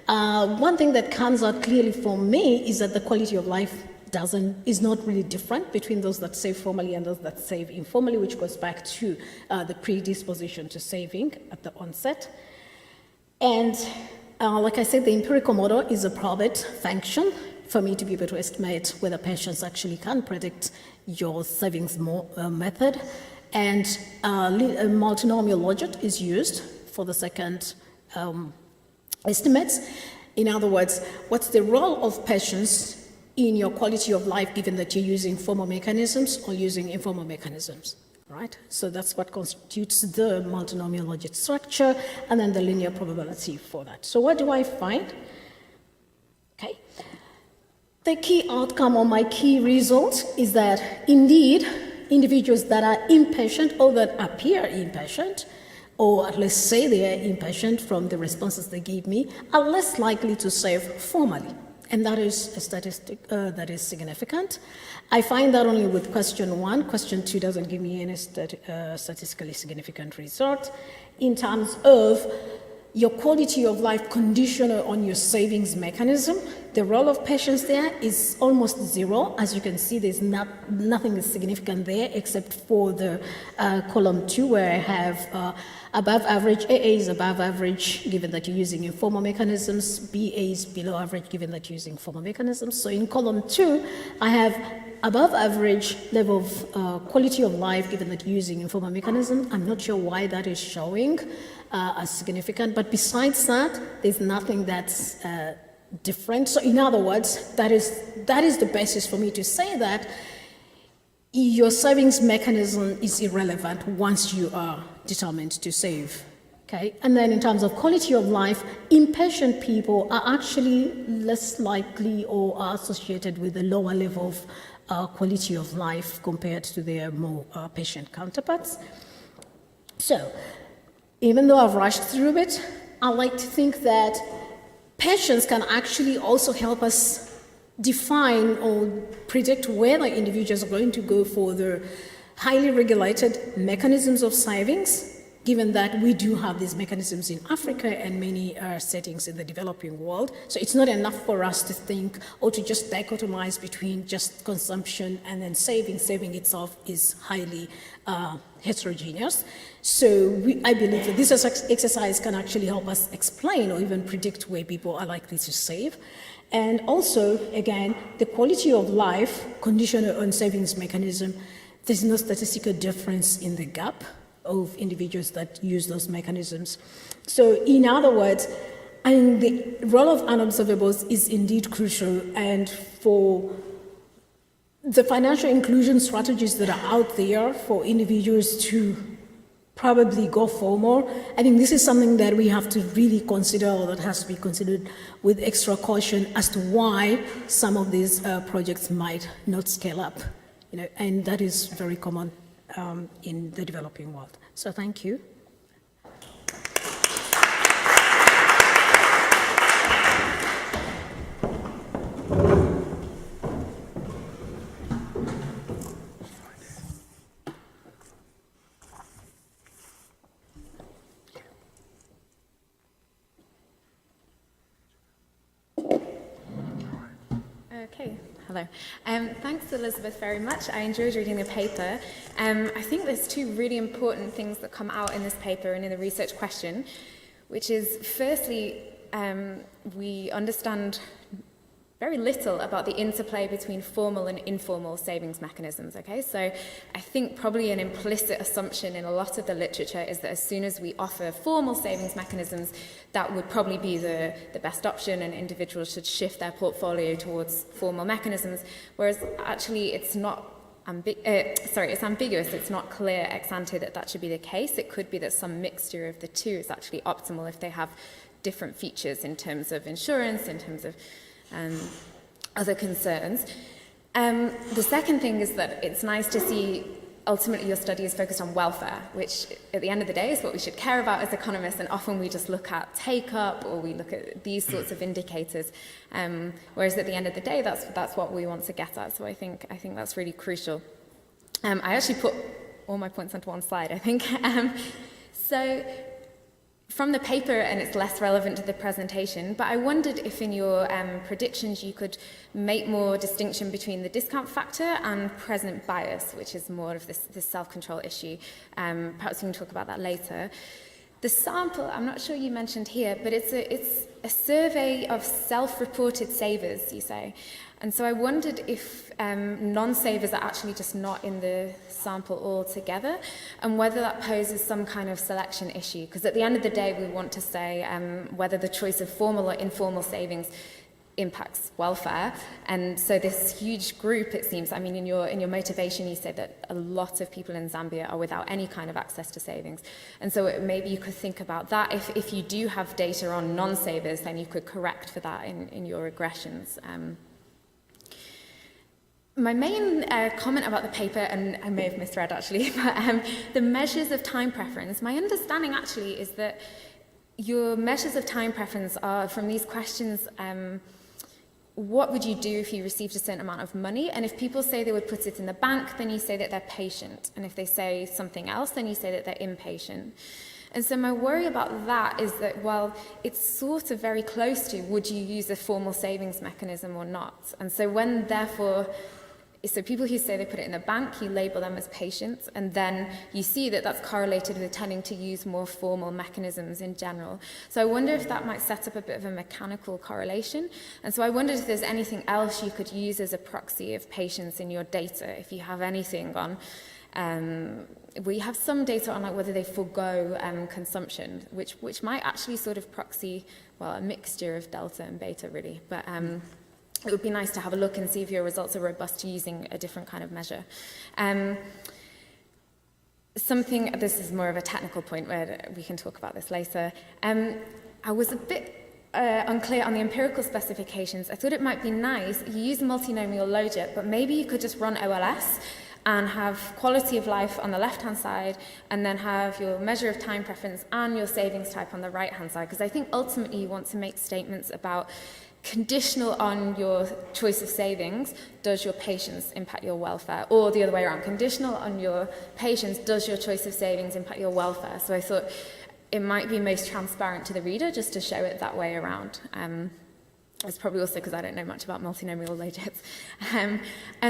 one thing that comes out clearly for me is that the quality of life is not really different between those that save formally and those that save informally, which goes back to the predisposition to saving at the onset. And like I said, the empirical model is a probit function for me to be able to estimate whether patients actually can predict your savings method. And a multinomial logit is used for the second estimates. In other words, what's the role of patients in your quality of life, given that you're using formal mechanisms or using informal mechanisms, right? So that's what constitutes the multinomial logit structure, and then the linear probability for that. So what do I find? Okay. The key outcome or my key result is that indeed, individuals that are impatient or that appear impatient or at least say they are impatient from the responses they give me, are less likely to save formally. And that is a statistic that is significant. I find that only with question 1. Question 2 doesn't give me any statistically significant result. In terms of your quality of life conditional on your savings mechanism, the role of patience there is almost zero. As you can see, there's nothing significant there except for the column 2 where I have above average, AA is above average given that you're using informal mechanisms, BA is below average given that you're using formal mechanisms. So in column 2, I have above average level of quality of life given that you're using informal mechanism. I'm not sure why that is showing as significant, but besides that, there's nothing that's different. So in other words, that is the basis for me to say that your savings mechanism is irrelevant once you are determined to save. Okay? And then in terms of quality of life, impatient people are actually less likely or are associated with a lower level of quality of life compared to their more patient counterparts. So, even though I've rushed through it, I like to think that patience can actually also help us define or predict whether individuals are going to go for the highly regulated mechanisms of savings, given that we do have these mechanisms in Africa and many settings in the developing world. So it's not enough for us to think or to just dichotomize between just consumption and then saving. Saving itself is highly heterogeneous. So I believe that this exercise can actually help us explain or even predict where people are likely to save. And also, again, the quality of life conditional on savings mechanism, there's no statistical difference in the gap of individuals that use those mechanisms. So in other words, I think the role of unobservables is indeed crucial, and for the financial inclusion strategies that are out there for individuals to probably go for more, I think this is something that we have to really consider, or that has to be considered with extra caution as to why some of these projects might not scale up, and that is very common in the developing world. So thank you. Okay, hello. Thanks, Elizabeth, very much. I enjoyed reading the paper. I think there's two really important things that come out in this paper and in the research question, which is, firstly, we understand very little about the interplay between formal and informal savings mechanisms, okay? So I think probably an implicit assumption in a lot of the literature is that as soon as we offer formal savings mechanisms, that would probably be the best option, and individuals should shift their portfolio towards formal mechanisms, whereas actually it's not it's ambiguous. It's not clear ex ante that that should be the case. It could be that some mixture of the two is actually optimal if they have different features in terms of insurance, in terms of other concerns. The second thing is that it's nice to see ultimately your study is focused on welfare, which at the end of the day is what we should care about as economists, and often we just look at take-up or we look at these sorts of indicators, whereas at the end of the day that's what we want to get at. So I think that's really crucial. I actually put all my points onto one slide, I think. So from the paper, and it's less relevant to the presentation, but I wondered if in your predictions you could make more distinction between the discount factor and present bias, which is more of this self-control issue. Perhaps we can talk about that later. The sample, I'm not sure you mentioned here, but it's a survey of self-reported savers, you say. And so I wondered if non-savers are actually just not in the sample altogether, and whether that poses some kind of selection issue. Because at the end of the day, we want to say whether the choice of formal or informal savings impacts welfare. And so this huge group, it seems, I mean, in your motivation, you said that a lot of people in Zambia are without any kind of access to savings. And so maybe you could think about that. If you do have data on non-savers, then you could correct for that in your regressions. My main comment about the paper, and I may have misread actually, but the measures of time preference, my understanding actually is that your measures of time preference are from these questions, what would you do if you received a certain amount of money? And if people say they would put it in the bank, then you say that they're patient. And if they say something else, then you say that they're impatient. And so my worry about that is that, well, it's sort of very close to, would you use a formal savings mechanism or not? And so when, therefore, so people who say they put it in the bank, you label them as patient, and then you see that that's correlated with tending to use more formal mechanisms in general. So I wonder if that might set up a bit of a mechanical correlation. And so I wondered if there's anything else you could use as a proxy of patience in your data, if you have anything on, we have some data on like whether they forego consumption, which might actually sort of proxy, well, a mixture of delta and beta really, but it would be nice to have a look and see if your results are robust to using a different kind of measure. This is more of a technical point where we can talk about this later. I was a bit unclear on the empirical specifications. I thought it might be nice, you use multinomial logit, but maybe you could just run OLS and have quality of life on the left-hand side, and then have your measure of time preference and your savings type on the right-hand side, because I think ultimately you want to make statements about conditional on your choice of savings, does your patience impact your welfare? Or the other way around, conditional on your patience, does your choice of savings impact your welfare? So I thought it might be most transparent to the reader just to show it that way around. It's probably also because I don't know much about multinomial logits. And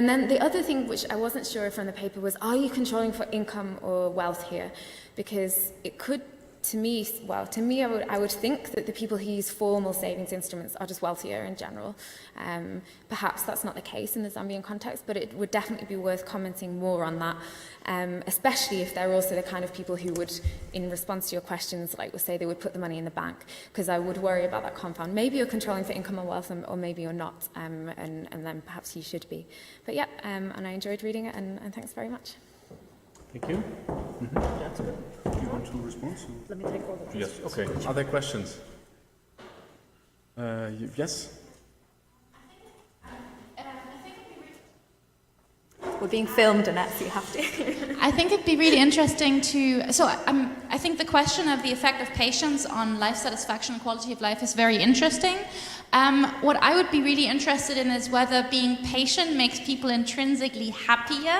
then the other thing which I wasn't sure from the paper was, are you controlling for income or wealth here? Because it could, to me, I would think that the people who use formal savings instruments are just wealthier in general. Perhaps that's not the case in the Zambian context, but it would definitely be worth commenting more on that, especially if they're also the kind of people who would, in response to your questions, like would say they would put the money in the bank, because I would worry about that confound. Maybe you're controlling for income and wealth, or maybe you're not, and then perhaps you should be. But yeah, and I enjoyed reading it, and thanks very much. Thank you. That's good. Do you want to respond? Let me take all the questions. Yes, okay. Other questions? Yes? We're being filmed, Annette, so you have to. I think it'd be really interesting to... I think the question of the effect of patience on life satisfaction and quality of life is very interesting. What I would be really interested in is whether being patient makes people intrinsically happier,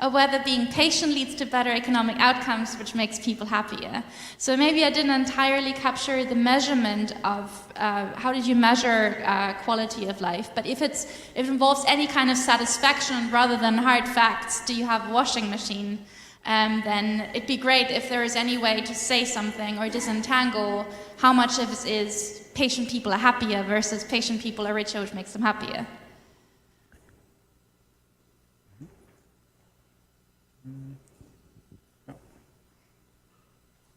or whether being patient leads to better economic outcomes, which makes people happier. So maybe I didn't entirely capture the measurement of how did you measure quality of life, but if it involves any kind of satisfaction rather than hard facts, do you have a washing machine? Then it'd be great if there is any way to say something or disentangle how much of it is patient people are happier versus patient people are richer, which makes them happier.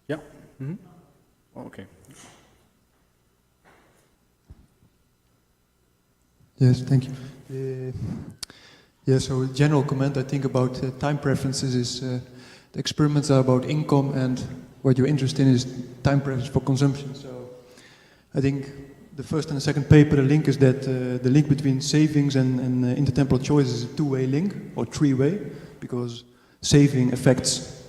Yeah. Mm-hmm. Oh, okay. Yes, thank you. So general comment I think about time preferences is the experiments are about income, and what you're interested in is time preference for consumption. So I think the first and the second paper, the link is that the link between savings and intertemporal choice is a two-way link, or three-way, because saving affects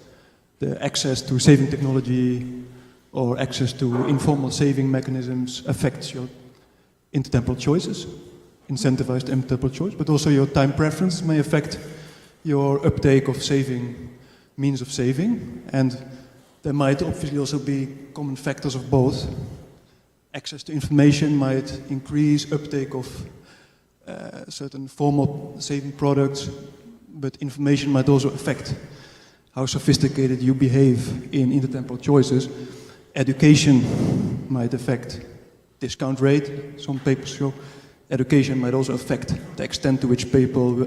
the access to saving technology or access to informal saving mechanisms affects your intertemporal choices, incentivized intertemporal choice, but also your time preference may affect your uptake of saving, means of saving, and there might obviously also be common factors of both. Access to information might increase uptake of certain formal saving products, but information might also affect how sophisticated you behave in intertemporal choices. Education might affect discount rate, some papers show. Education might also affect the extent to which people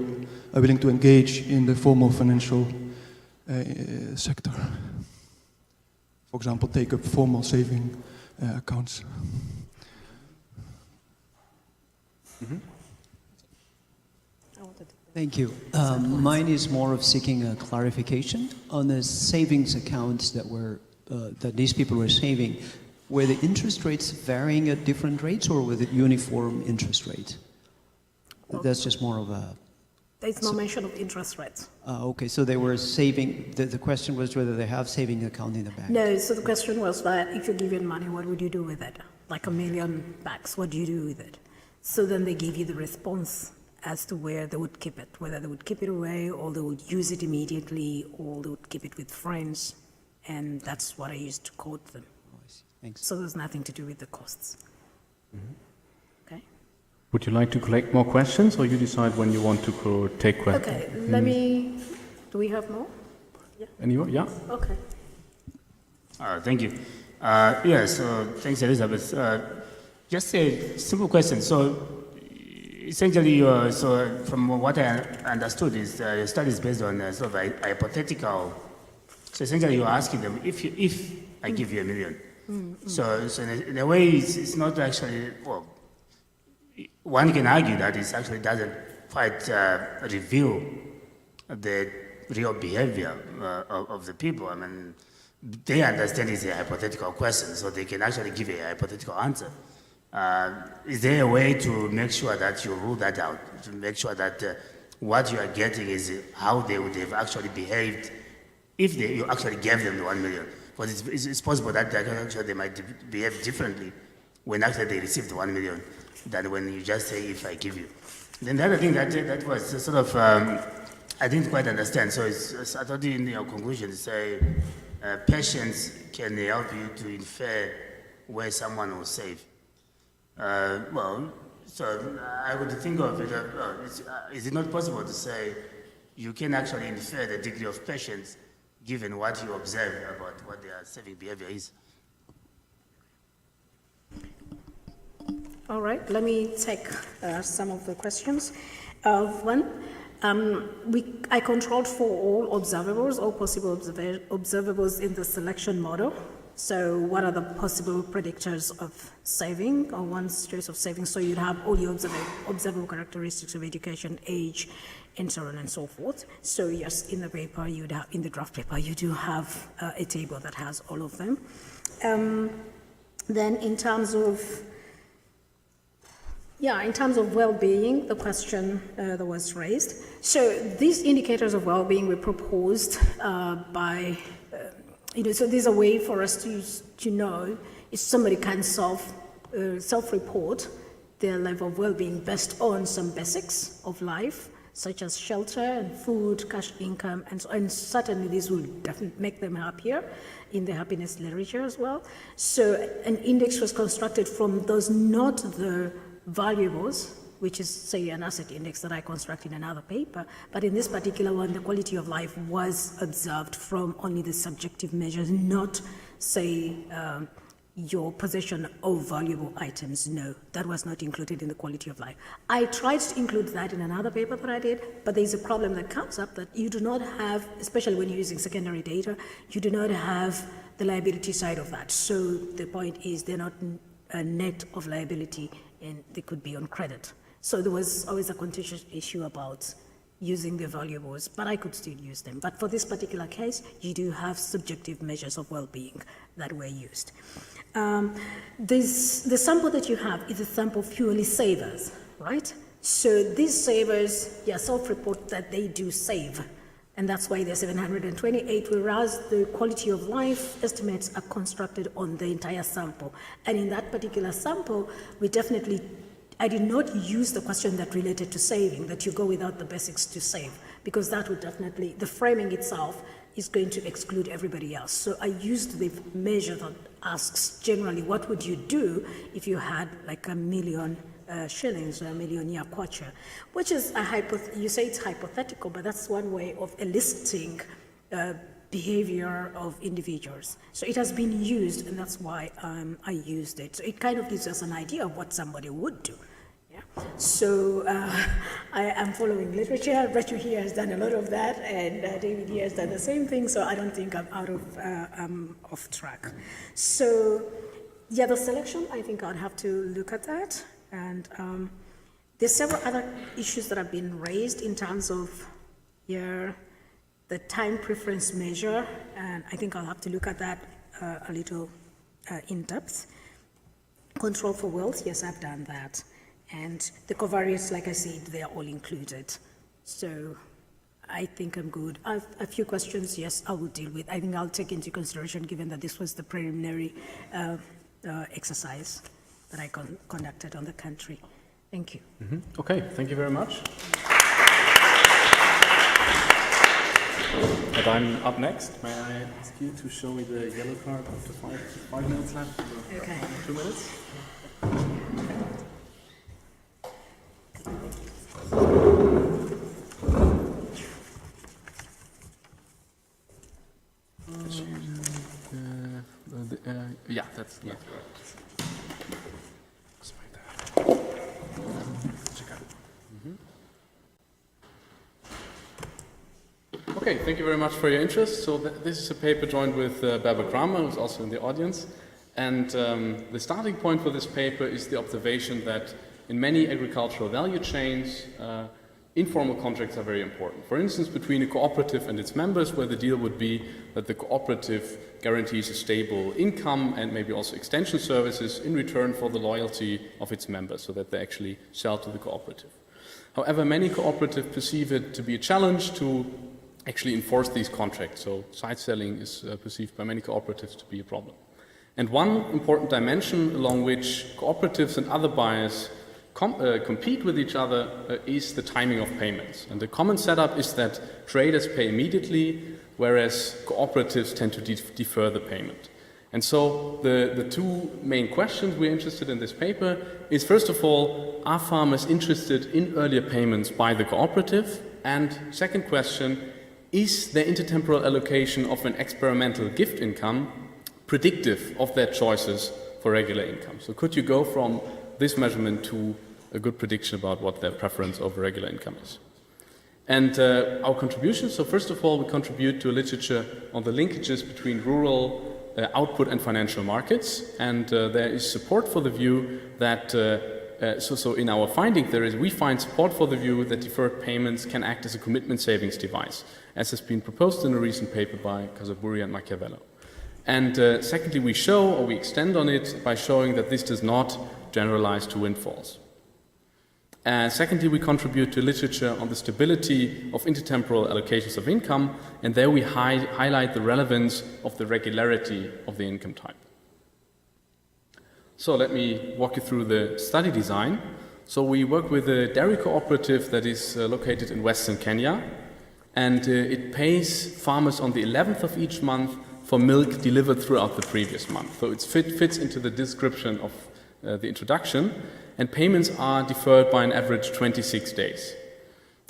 are willing to engage in the formal financial sector. For example, take up formal saving accounts. Mm-hmm. Thank you. Mine is more of seeking a clarification on the savings accounts that these people were saving. Were the interest rates varying at different rates, or was it uniform interest rate? That's just more of a There's no mention of interest rates. Okay, so they were saving, the question was whether they have saving account in the bank. No, so the question was that if you're given money, what would you do with it? Like $1 million, what do you do with it? So then they give you the response as to where they would keep it, whether they would keep it away or they would use it immediately or they would keep it with friends. And that's what I used to quote them. Oh, I see. Thanks. So there's nothing to do with the costs. Okay. Would you like to collect more questions, or you decide when you want to take questions? Okay, let me, do we have more? Anyone? Yeah? Okay. Thank you. Yes, thanks, Elizabeth. Just a simple question. So, essentially, so from what I understood, is your study is based on sort of a hypothetical. So essentially, you're asking them if I give you $1 million. So in a way, it's not actually. Well, one can argue that it actually doesn't quite reveal the real behavior of the people. I mean, they understand it's a hypothetical question, so they can actually give a hypothetical answer. Is there a way to make sure that you rule that out, to make sure that what you are getting is how they would have actually behaved if you actually gave them the $1 million? Because it's possible that they might behave differently when actually they receive the $1 million than when you just say, if I give you. Then the other thing that was sort of, I didn't quite understand. So I thought in your conclusion, say, patience can help you to infer where someone will save. Well, so I would think of it, is it not possible to say you can actually infer the degree of patience given what you observe about what their saving behavior is? All right, let me take some of the questions. One, I controlled for all observables, all possible observables in the selection model. So what are the possible predictors of saving, or one's choice of saving? So you'd have all your observable characteristics of education, age, and so on and so forth. So yes, in the paper, you'd have, in the draft paper, you do have a table that has all of them. Then in terms of well-being, the question that was raised. So these indicators of well-being were proposed by, so there's a way for us to know if somebody can self-report their level of well-being based on some basics of life, such as shelter and food, cash income, and certainly this will definitely make them happier in the happiness literature as well. So an index was constructed from those, not the valuables, which is, say, an asset index that I constructed in another paper, but in this particular one, the quality of life was observed from only the subjective measures, not, say, your possession of valuable items. No, that was not included in the quality of life. I tried to include that in another paper that I did, but there's a problem that comes up that you do not have, especially when you're using secondary data, you do not have the liability side of that. So the point is they're not a net of liability, and they could be on credit. So there was always a contentious issue about using the valuables, but I could still use them. But for this particular case, you do have subjective measures of well-being that were used. The sample that you have is a sample of purely savers, right? So these savers, self-report that they do save, and that's why they're 728, whereas the quality of life estimates are constructed on the entire sample. And in that particular sample, I did not use the question that related to saving, that you go without the basics to save, because that would definitely, the framing itself is going to exclude everybody else. So I used the measure that asks generally, what would you do if you had like $1 million shillings or $1 million kwacha, which is you say it's hypothetical, but that's one way of eliciting behavior of individuals. So it has been used, and that's why I used it. So it kind of gives us an idea of what somebody would do. Yeah. So I am following literature. Rachel here has done a lot of that, and David here has done the same thing. So I don't think I'm out of off track. So the selection, I think I'd have to look at that. And there's several other issues that have been raised in terms of the time preference measure, and I think I'll have to look at that a little in depth. Control for wealth, yes, I've done that. And the covariates, like I said, they are all included. So I think I'm good. A few questions, yes, I will deal with. I think I'll take into consideration, given that this was the preliminary exercise that I conducted on the country. Thank you. Okay, thank you very much. And I'm up next. May I ask you to show me the yellow card after 5 minutes left? Okay. 2 minutes? Yeah, that's right. Okay, thank you very much for your interest. So this is a paper joined with Barbara Kramer, who's also in the audience. And the starting point for this paper is the observation that in many agricultural value chains, informal contracts are very important. For instance, between a cooperative and its members, where the deal would be that the cooperative guarantees a stable income and maybe also extension services in return for the loyalty of its members, so that they actually sell to the cooperative. However, many cooperatives perceive it to be a challenge to actually enforce these contracts. So side selling is perceived by many cooperatives to be a problem. And one important dimension along which cooperatives and other buyers compete with each other is the timing of payments. And the common setup is that traders pay immediately, whereas cooperatives tend to defer the payment. And so the two main questions we're interested in this paper is, first of all, are farmers interested in earlier payments by the cooperative? And second question, is their intertemporal allocation of an experimental gift income predictive of their choices for regular income? So could you go from this measurement to a good prediction about what their preference over regular income is? And our contributions, so first of all, we contribute to a literature on the linkages between rural output and financial markets. And there is support for the view that so in our finding we find support for the view that deferred payments can act as a commitment savings device, as has been proposed in a recent paper by Casaburi and Machiavello. And secondly, we show, or we extend on it by showing that this does not generalize to windfalls. Secondly, we contribute to literature on the stability of intertemporal allocations of income, and there we highlight the relevance of the regularity of the income type. So let me walk you through the study design. So we work with a dairy cooperative that is located in Western Kenya, and it pays farmers on the 11th of each month for milk delivered throughout the previous month. So it fits into the description of the introduction, and payments are deferred by an average 26 days.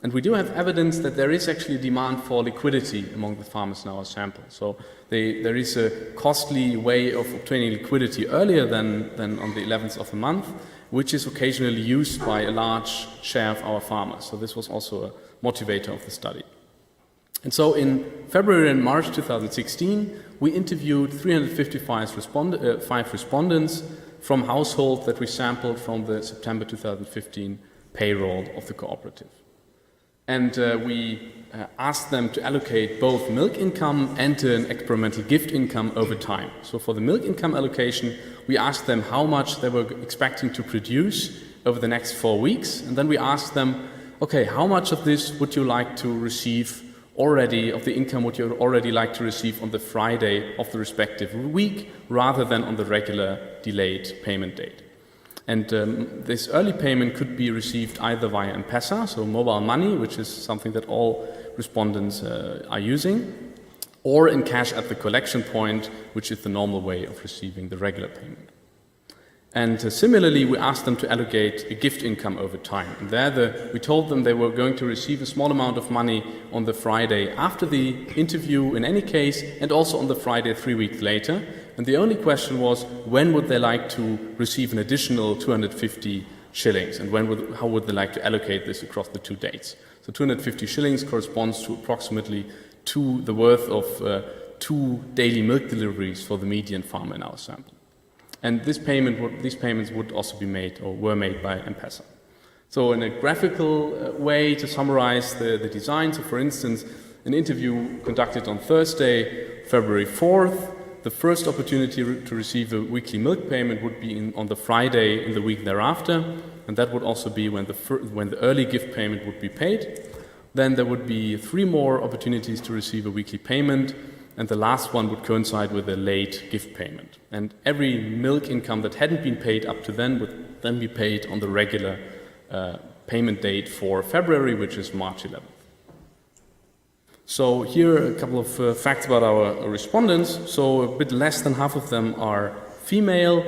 And we do have evidence that there is actually a demand for liquidity among the farmers in our sample. So there is a costly way of obtaining liquidity earlier than on the 11th of the month, which is occasionally used by a large share of our farmers. So this was also a motivator of the study. And so in February and March 2016, we interviewed 355 respondents from households that we sampled from the September 2015 payroll of the cooperative. And we asked them to allocate both milk income and an experimental gift income over time. So for the milk income allocation, we asked them how much they were expecting to produce over the next 4 weeks. And then we asked them, okay, how much of this would you like to receive already, of the income would you already like to receive on the Friday of the respective week, rather than on the regular delayed payment date? And this early payment could be received either via M-Pesa, so mobile money, which is something that all respondents are using, or in cash at the collection point, which is the normal way of receiving the regular payment. And similarly, we asked them to allocate a gift income over time. And there we told them they were going to receive a small amount of money on the Friday after the interview in any case, and also on the Friday 3 weeks later. And the only question was, when would they like to receive an additional 250 shillings? And how would they like to allocate this across the 2 dates? So 250 shillings corresponds to approximately the worth of 2 daily milk deliveries for the median farmer in our sample. And these payments would also be made, or were made, by M-Pesa. So in a graphical way to summarize the design, so for instance, an interview conducted on Thursday, February 4th, the first opportunity to receive a weekly milk payment would be on the Friday in the week thereafter, and that would also be when the early gift payment would be paid. Then there would be 3 more opportunities to receive a weekly payment, and the last one would coincide with a late gift payment. And every milk income that hadn't been paid up to then would then be paid on the regular payment date for February, which is March 11th. So here are a couple of facts about our respondents. So a bit less than half of them are female.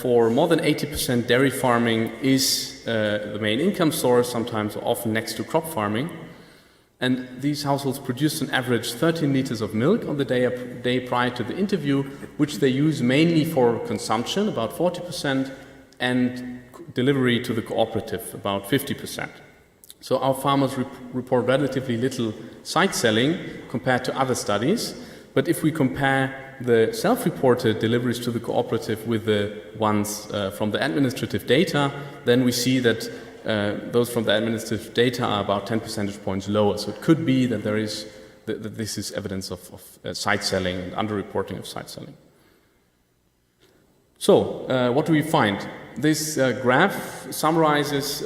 For more than 80%, dairy farming is the main income source, sometimes often next to crop farming. And these households produce an average 13 liters of milk on the day prior to the interview, which they use mainly for consumption, about 40%, and delivery to the cooperative, about 50%. So our farmers report relatively little side selling compared to other studies. But if we compare the self-reported deliveries to the cooperative with the ones from the administrative data, then we see that those from the administrative data are about 10 percentage points lower. So it could be that that this is evidence of side selling and underreporting of side selling. So what do we find? This graph summarizes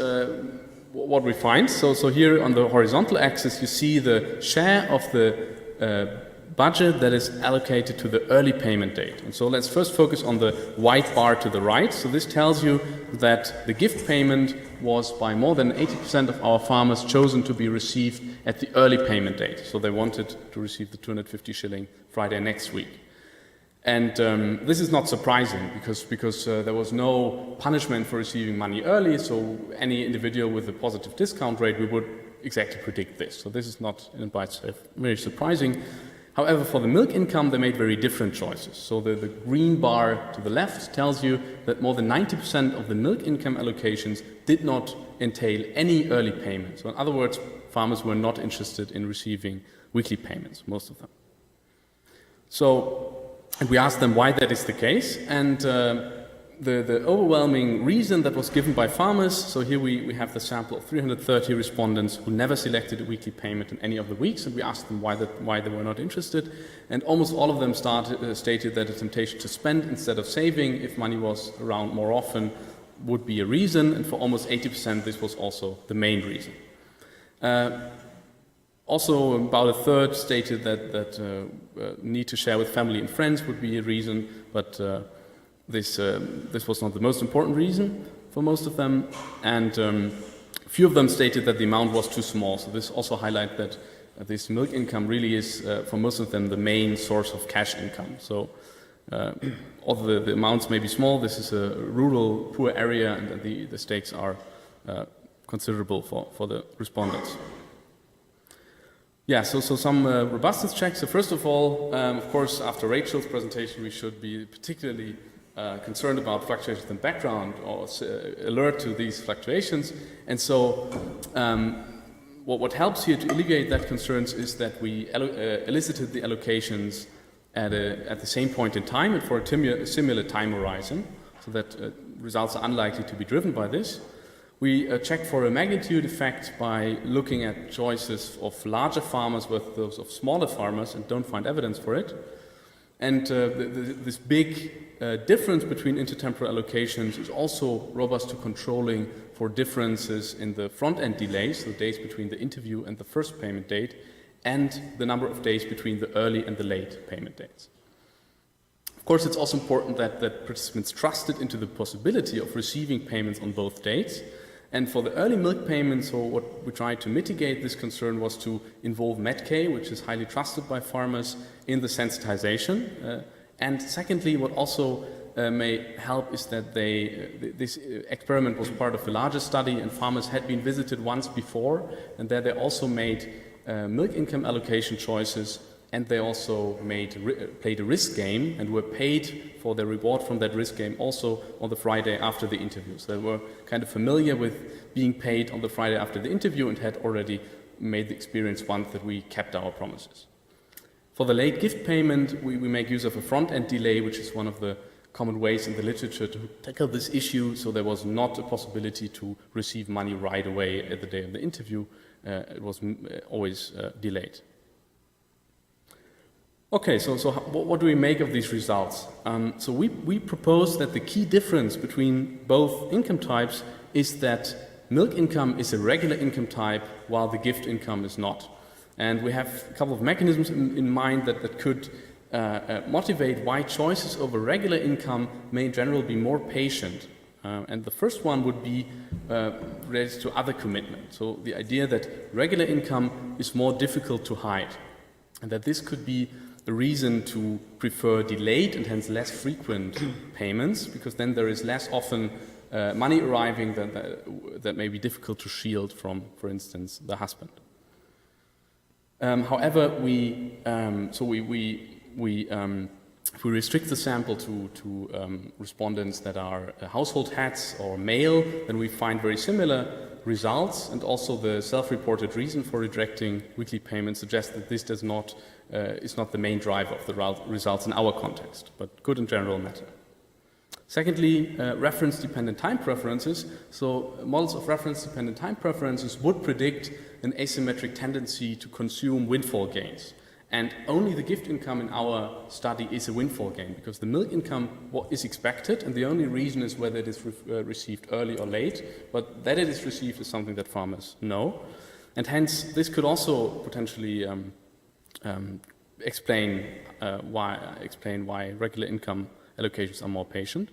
what we find. So here on the horizontal axis, you see the share of the budget that is allocated to the early payment date. And so let's first focus on the white bar to the right. So this tells you that the gift payment was by more than 80% of our farmers chosen to be received at the early payment date. So they wanted to receive the 250 shilling Friday next week. And this is not surprising because there was no punishment for receiving money early, so any individual with a positive discount rate, we would exactly predict this. So this is not in by itself very surprising. However, for the milk income, they made very different choices. So the green bar to the left tells you that more than 90% of the milk income allocations did not entail any early payment. So in other words, farmers were not interested in receiving weekly payments, most of them. And we asked them why that is the case, and the overwhelming reason that was given by farmers, so here we have the sample of 330 respondents who never selected a weekly payment in any of the weeks, and we asked them why they were not interested, and almost all of them stated that a temptation to spend instead of saving, if money was around more often, would be a reason, and for almost 80% this was also the main reason. Also, about a third stated that need to share with family and friends would be a reason, but this was not the most important reason for most of them. And a few of them stated that the amount was too small. So this also highlights that this milk income really is, for most of them, the main source of cash income. So although the amounts may be small, this is a rural, poor area, and the stakes are considerable for the respondents. Yeah, so some robustness checks. So first of all, of course, after Rachel's presentation, we should be particularly concerned about fluctuations in background or alert to these fluctuations. And so what helps here to alleviate that concerns is that we elicited the allocations at the same point in time and for a similar time horizon, so that results are unlikely to be driven by this. We check for a magnitude effect by looking at choices of larger farmers versus those of smaller farmers and don't find evidence for it. And this big difference between intertemporal allocations is also robust to controlling for differences in the front-end delays, so days between the interview and the first payment date, and the number of days between the early and the late payment dates. Of course, it's also important that participants trusted into the possibility of receiving payments on both dates. And for the early milk payments, so what we tried to mitigate this concern was to involve Medcare, which is highly trusted by farmers, in the sensitization. And secondly, what also may help is that this experiment was part of a larger study, and farmers had been visited once before, and there they also made milk income allocation choices, and they also played a risk game and were paid for their reward from that risk game also on the Friday after the interview. So they were kind of familiar with being paid on the Friday after the interview and had already made the experience once that we kept our promises. For the late gift payment, we make use of a front-end delay, which is one of the common ways in the literature to tackle this issue, so there was not a possibility to receive money right away at the day of the interview. It was always delayed. Okay, so what do we make of these results? So we propose that the key difference between both income types is that milk income is a regular income type while the gift income is not. And we have a couple of mechanisms in mind that could motivate why choices over regular income may in general be more patient. And the first one would be related to other commitment. So the idea that regular income is more difficult to hide, and that this could be a reason to prefer delayed and hence less frequent payments, because then there is less often money arriving that may be difficult to shield from, for instance, the husband. However, if we restrict the sample to respondents that are household heads or male, then we find very similar results, and also the self-reported reason for rejecting weekly payments suggests that this is not the main driver of the results in our context, but could in general matter. Secondly, reference-dependent time preferences. So models of reference-dependent time preferences would predict an asymmetric tendency to consume windfall gains. And only the gift income in our study is a windfall gain, because the milk income is expected, and the only reason is whether it is received early or late. But that it is received is something that farmers know. And hence, this could also potentially explain why regular income allocations are more patient.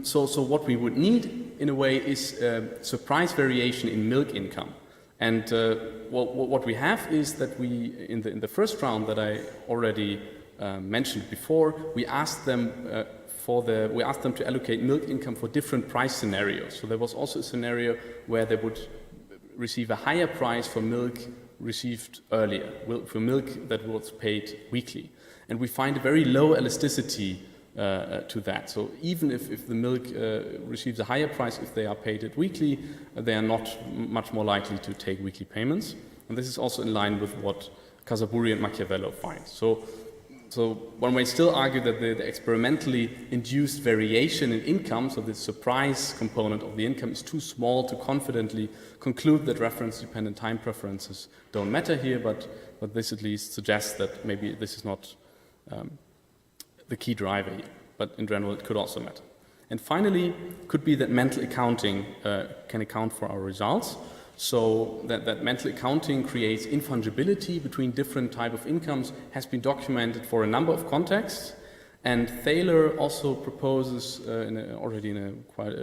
So what we would need, in a way, is surprise variation in milk income. And what we have is that we, in the first round that I already mentioned before, we asked them to allocate milk income for different price scenarios. So there was also a scenario where they would receive a higher price for milk received earlier, for milk that was paid weekly. And we find a very low elasticity to that. So even if the milk receives a higher price if they are paid it weekly, they are not much more likely to take weekly payments. And this is also in line with what Casaburi and Machiavello find. So one may still argue that the experimentally induced variation in income, so the surprise component of the income, is too small to confidently conclude that reference-dependent time preferences don't matter here, but this at least suggests that maybe this is not the key driver here, but in general it could also matter. And finally, could be that mental accounting can account for our results. So that mental accounting creates infungibility between different type of incomes has been documented for a number of contexts. And Thaler also proposes, quite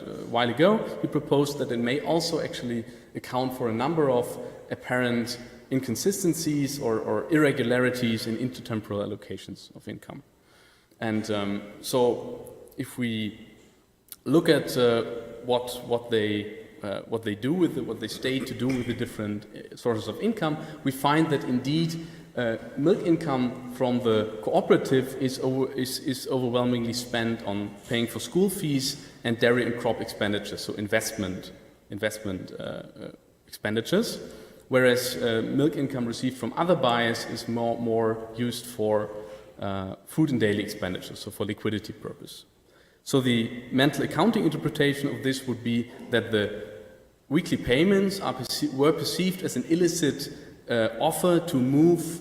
a while ago, he proposed that it may also actually account for a number of apparent inconsistencies or irregularities in intertemporal allocations of income. And so if we look at what they do with what they state to do with the different sources of income, we find that indeed milk income from the cooperative is overwhelmingly spent on paying for school fees and dairy and crop expenditures, so investment expenditures, whereas milk income received from other buyers is more used for food and daily expenditures, so for liquidity purpose. So the mental accounting interpretation of this would be that the weekly payments were perceived as an illicit offer to move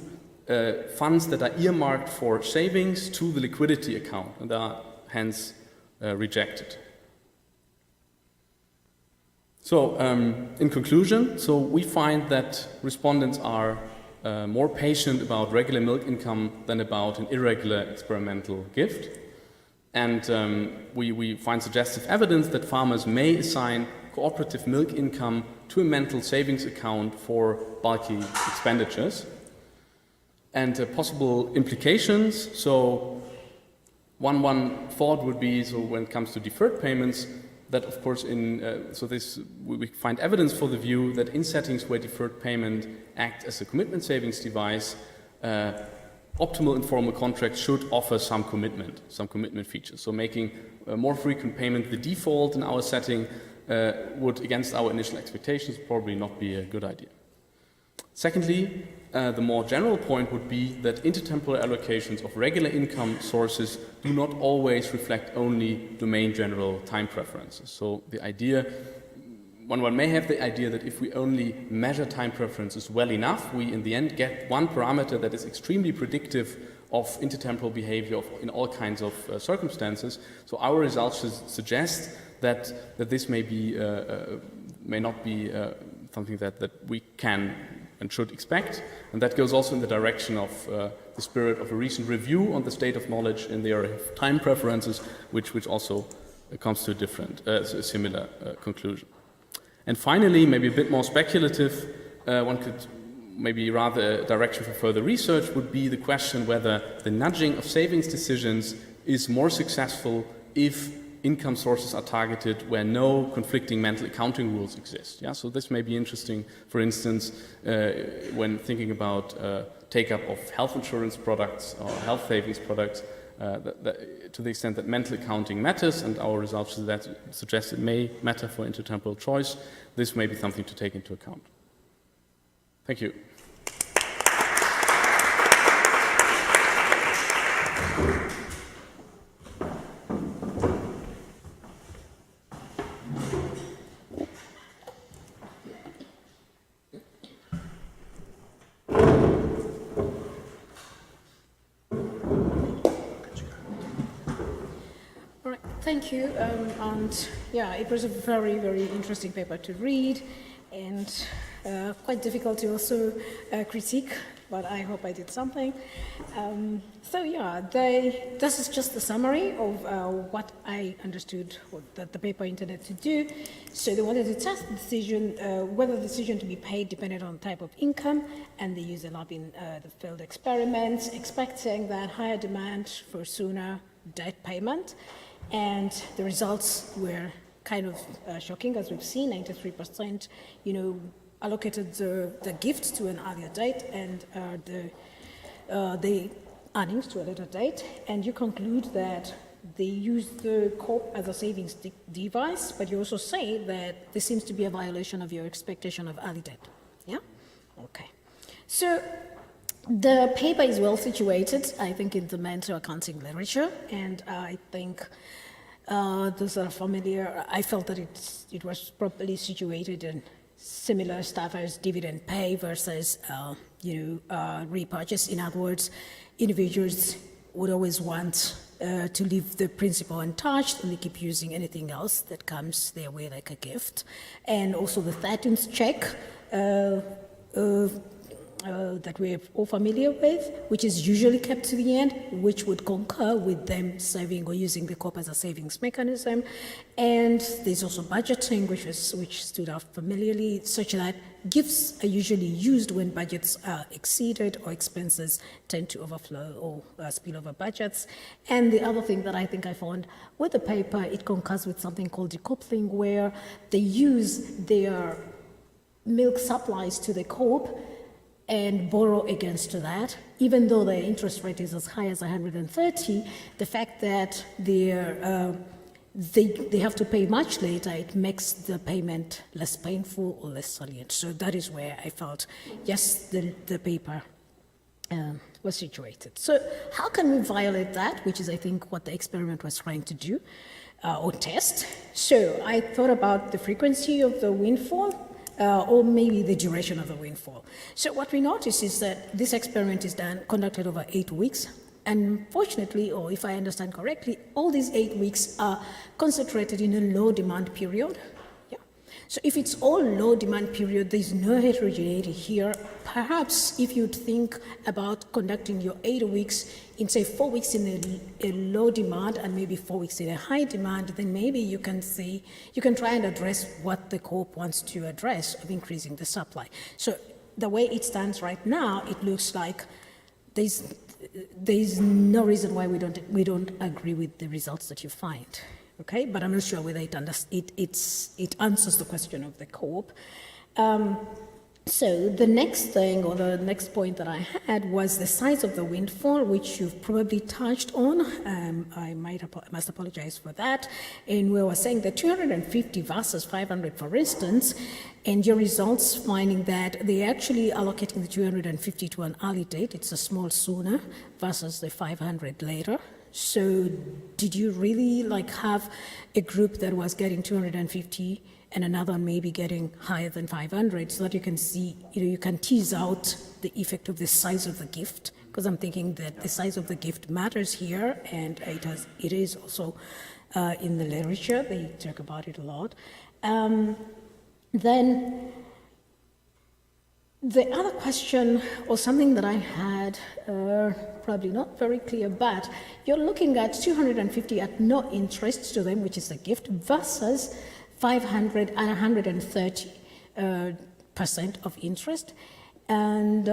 funds that are earmarked for savings to the liquidity account, and are hence rejected. So, in conclusion, we find that respondents are more patient about regular milk income than about an irregular experimental gift. And we find suggestive evidence that farmers may assign cooperative milk income to a mental savings account for bulky expenditures. And possible implications, so one thought would be, so when it comes to deferred payments, that of course we find evidence for the view that in settings where deferred payment acts as a commitment savings device, optimal informal contracts should offer some commitment features. So making more frequent payment the default in our setting would, against our initial expectations, probably not be a good idea. Secondly, the more general point would be that intertemporal allocations of regular income sources do not always reflect only domain general time preferences. So the idea, one may have the idea that if we only measure time preferences well enough, we in the end get one parameter that is extremely predictive of intertemporal behavior in all kinds of circumstances. So our results suggest that this may not be something that we can and should expect, and that goes also in the direction of the spirit of a recent review on the state of knowledge in the area of time preferences, which also comes to a similar conclusion. And finally, maybe a bit more speculative, one could maybe rather a direction for further research would be the question whether the nudging of savings decisions is more successful if income sources are targeted where no conflicting mental accounting rules exist. Yeah? So this may be interesting, for instance, when thinking about take-up of health insurance products or health savings products, to the extent that mental accounting matters, and our results suggest it may matter for intertemporal choice, this may be something to take into account. Thank you. Thank you, and yeah, it was a very, very interesting paper to read, and quite difficult to also critique, but I hope I did something. So yeah, this is just a summary of what I understood that the paper intended to do. So they wanted to test the decision, whether the decision to be paid depended on type of income, and they used a lot in the field experiments, expecting that higher demand for sooner debt payment. And the results were kind of shocking, as we've seen. 93%, allocated the gift to an earlier date and the earnings to a later date. And you conclude that they use the CORP as a savings device, but you also say that this seems to be a violation of your expectation of early debt. Yeah? Okay. So the paper is well situated, I think, in the mental accounting literature, and I think those are familiar. I felt that it was properly situated in similar stuff as dividend pay versus, repurchase. In other words, individuals would always want to leave the principal untouched, and they keep using anything else that comes their way like a gift. And also the 13th check that we're all familiar with, which is usually kept to the end, which would concur with them saving or using the CORP as a savings mechanism. And there's also budgeting, which stood out familiarly, such that gifts are usually used when budgets are exceeded or expenses tend to overflow or spill over budgets. And the other thing that I think I found with the paper, it concurs with something called decoupling, where they use their milk supplies to the CORP and borrow against that, even though their interest rate is as high as 130, the fact that they have to pay much later, it makes the payment less painful or less salient. So that is where I felt, yes, the paper was situated. So how can we violate that, which is, I think, what the experiment was trying to do or test? So I thought about the frequency of the windfall, or maybe the duration of the windfall. So what we notice is that this experiment is conducted over 8 weeks. And fortunately, or if I understand correctly, all these 8 weeks are concentrated in a low demand period. Yeah. So if it's all low demand period, there's no heterogeneity here. Perhaps if you'd think about conducting your 8 weeks in, say, 4 weeks in a low demand and maybe 4 weeks in a high demand, then maybe you can try and address what the CORP wants to address of increasing the supply. So the way it stands right now, it looks like there's no reason why we don't agree with the results that you find. Okay, but I'm not sure whether it answers the question of the CORP. So the next thing, or the next point that I had, was the size of the windfall, which you've probably touched on. I must apologize for that. And we were saying that 250 versus 500, for instance, and your results finding that they're actually allocating the 250 to an early date. It's a small sooner versus the 500 later. So did you really have a group that was getting 250 and another maybe getting higher than 500, so that you can see, you can tease out the effect of the size of the gift? Because I'm thinking that the size of the gift matters here, and it is also in the literature. They talk about it a lot. Then the other question, or something that I had, probably not very clear, but you're looking at 250 at no interest to them, which is the gift, versus 500 and 130% of interest. And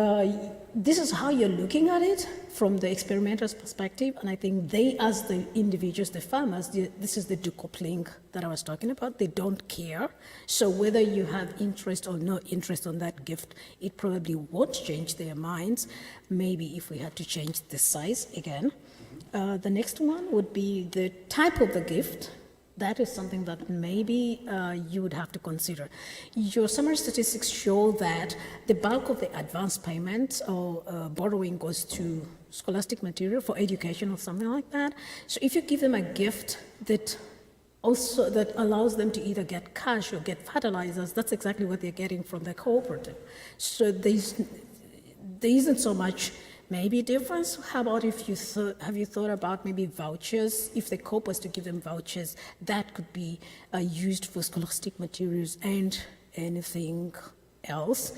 this is how you're looking at it from the experimental's perspective. And I think they, as the individuals, the farmers, this is the decoupling that I was talking about. They don't care. So whether you have interest or no interest on that gift, it probably won't change their minds. Maybe if we had to change the size again. The next one would be the type of the gift. That is something that maybe you would have to consider. Your summary statistics show that the bulk of the advance payments or borrowing goes to scholastic material for education or something like that. So if you give them a gift that allows them to either get cash or get fertilizers, that's exactly what they're getting from the cooperative. So there isn't so much maybe difference. How about if have you thought about maybe vouchers? If the COP was to give them vouchers, that could be used for scholastic materials and anything else,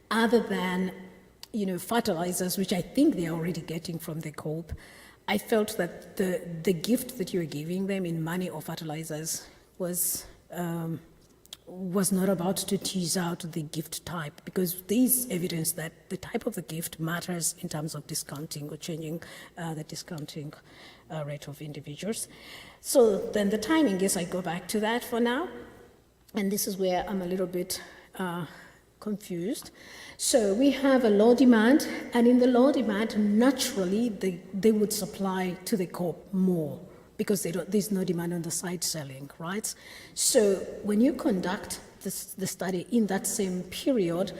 other than fertilizers, which I think they're already getting from the COP. I felt that the gift that you were giving them in money or fertilizers was not about to tease out the gift type, because there is evidence that the type of the gift matters in terms of discounting or changing the discounting rate of individuals. So then the timing, yes, I go back to that for now. And this is where I'm a little bit confused. So we have a low demand, and in the low demand, naturally, they would supply to the COP more, because there's no demand on the side selling, right? So when you conduct the study in that same period,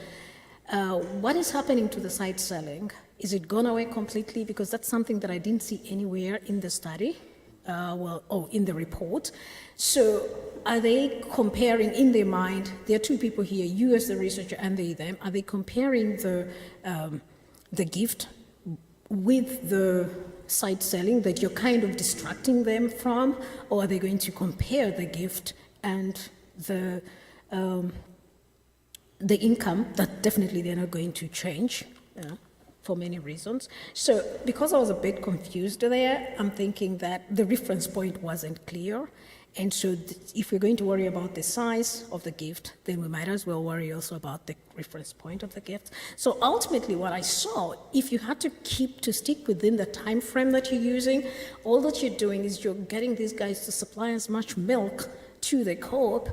what is happening to the side selling? Is it gone away completely? Because that's something that I didn't see anywhere in the study, in the report. So are they comparing in their mind, there are two people here, you as the researcher and them, are they comparing the gift with the side selling that you're kind of distracting them from, or are they going to compare the gift and the income that definitely they're not going to change for many reasons? So because I was a bit confused there, I'm thinking that the reference point wasn't clear. And so if we're going to worry about the size of the gift, then we might as well worry also about the reference point of the gift. So ultimately what I saw, if you had to stick within the time frame that you're using, all that you're doing is you're getting these guys to supply as much milk to the co-op,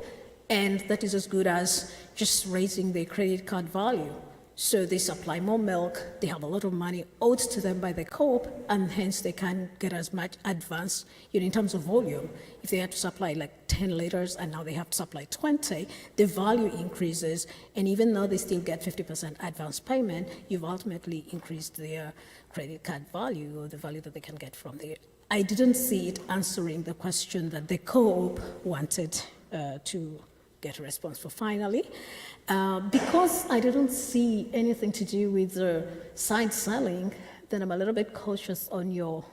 and that is as good as just raising their credit card value. So they supply more milk, they have a lot of money owed to them by the co-op, and hence they can get as much advance, in terms of volume. If they had to supply like 10 liters and now they have to supply 20, the value increases, and even though they still get 50% advance payment, you've ultimately increased their credit card value, or the value that they can get from there. I didn't see it answering the question that the co-op wanted to get a response for finally. Because I didn't see anything to do with the side selling, then I'm a little bit cautious on your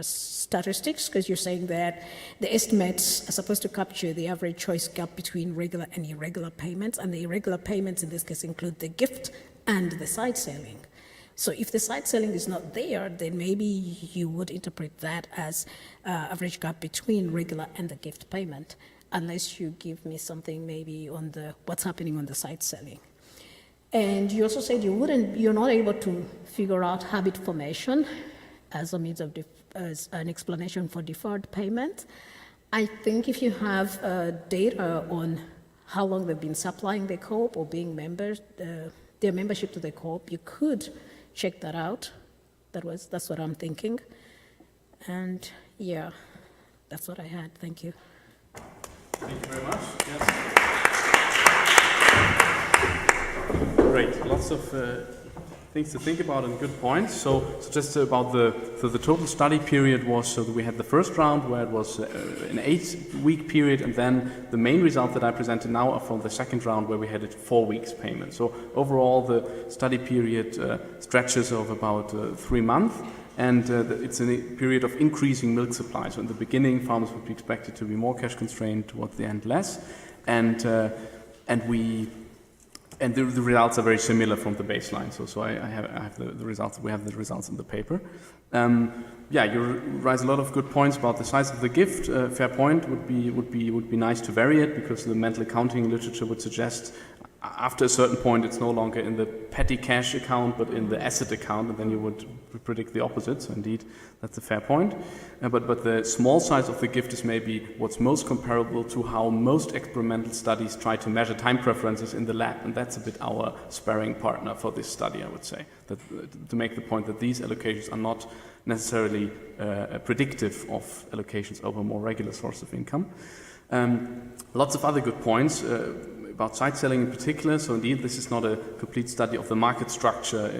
statistics, because you're saying that the estimates are supposed to capture the average choice gap between regular and irregular payments, and the irregular payments in this case include the gift and the side selling. So if the side selling is not there, then maybe you would interpret that as average gap between regular and the gift payment, unless you give me something maybe on what's happening on the side selling. And you also said you're not able to figure out habit formation as a means of as an explanation for deferred payment. I think if you have data on how long they've been supplying the co-op or being members, their membership to the co-op, you could check that out. That's what I'm thinking. And yeah, that's what I had. Thank you. Thank you very much. Yes. Great. Lots of things to think about and good points. So just about the total study period was, so that we had the first round where it was an 8-week period, and then the main results that I presented now are from the second round where we had a 4 weeks payment. So overall the study period stretches of about 3 months, and it's a period of increasing milk supply. So in the beginning farmers would be expected to be more cash constrained, towards the end less, and the results are very similar from the baseline. So I have the results. We have the results in the paper. You raise a lot of good points about the size of the gift. Fair point. Would be nice to vary it, because the mental accounting literature would suggest after a certain point it's no longer in the petty cash account but in the asset account, and then you would predict the opposite. So indeed, that's a fair point. But the small size of the gift is maybe what's most comparable to how most experimental studies try to measure time preferences in the lab, and that's a bit our sparring partner for this study, I would say, that, to make the point that these allocations are not necessarily predictive of allocations over a more regular source of income. Lots of other good points about site selling in particular. So indeed, this is not a complete study of the market structure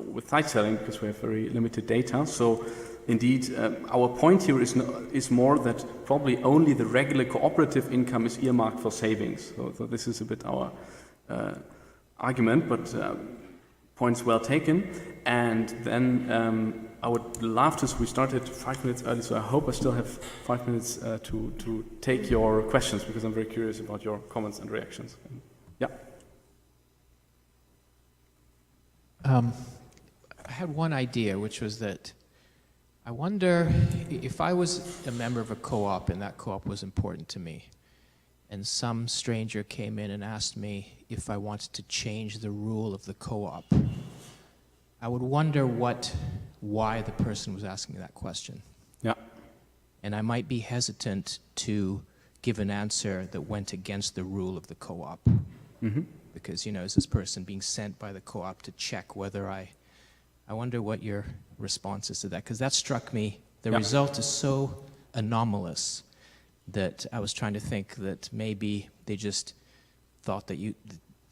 with site selling, because we have very limited data. So indeed, our point here is more that probably only the regular cooperative income is earmarked for savings. So this is a bit our argument, but points well taken. And then I would love to, we started 5 minutes early, so I hope I still have 5 minutes to take your questions, because I'm very curious about your comments and reactions. Yeah. I had one idea, which was that I wonder if I was a member of a co-op and that co-op was important to me, and some stranger came in and asked me if I wanted to change the rule of the co-op, I would wonder why the person was asking that question. Yeah. And I might be hesitant to give an answer that went against the rule of the co-op. Mm-hmm. Because, is this person being sent by the co-op to check whether I wonder what your response is to that, because that struck me. The result is so anomalous that I was trying to think that maybe they just thought that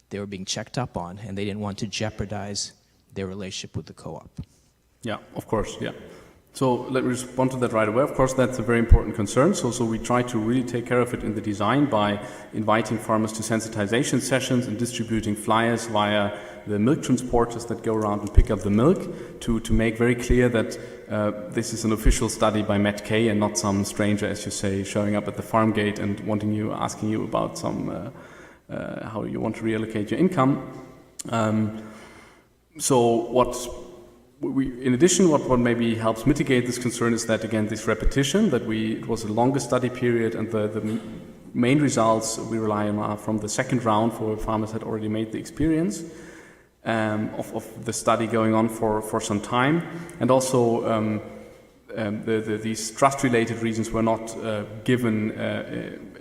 they were being checked up on, and they didn't want to jeopardize their relationship with the co-op. Yeah, of course, yeah. So let me respond to that right away. Of course, that's a very important concern. So we try to really take care of it in the design by inviting farmers to sensitization sessions and distributing flyers via the milk transporters that go around and pick up the milk to make very clear that this is an official study by Met.K and not some stranger, as you say, showing up at the farm gate and asking you about some how you want to reallocate your income. In addition, what maybe helps mitigate this concern is that, again, this repetition, that it was a longer study period, and the main results we rely on are from the second round, for farmers had already made the experience of the study going on for some time. And also these trust-related reasons were not given